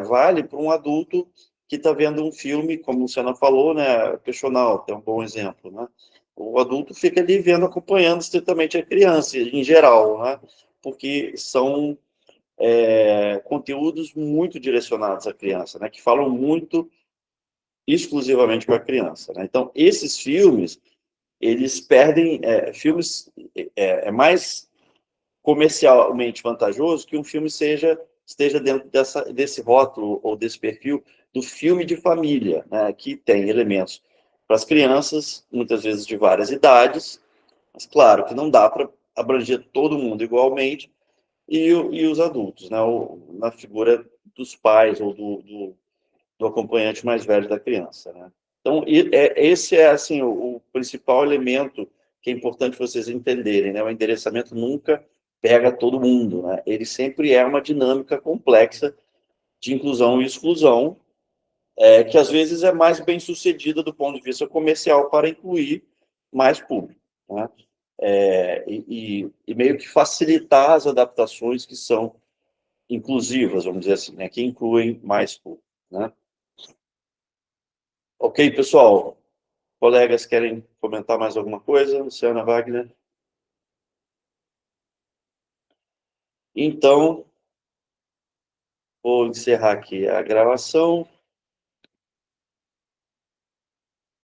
vale para um adulto que está vendo um filme, como o Luciana falou, né? Personal, é um bom exemplo, né? O adulto fica ali vendo, acompanhando estritamente a criança, em geral, né? Porque são conteúdos muito direcionados à criança, né? Que falam muito exclusivamente com a criança, né? Então, esses filmes, eles perdem... filmes é mais comercialmente vantajoso que um filme esteja dentro desse rótulo ou desse perfil do filme de família, né, que tem elementos para as crianças, muitas vezes de várias idades, mas claro que não dá para abranger todo mundo igualmente, e os adultos, né, na figura dos pais ou do acompanhante mais velho da criança, né. Então, esse é assim, o principal elemento que é importante vocês entenderem, né? O endereçamento nunca pega todo mundo, né? Ele sempre é uma dinâmica complexa de inclusão e exclusão, que às vezes é mais bem sucedida do ponto de vista comercial para incluir mais público, né? E meio que facilitar as adaptações que são inclusivas, vamos dizer assim, né? Que incluem mais público, né? Ok, pessoal? Colegas querem comentar mais alguma coisa? Luciana, Wagner? Então, vou encerrar aqui a gravação.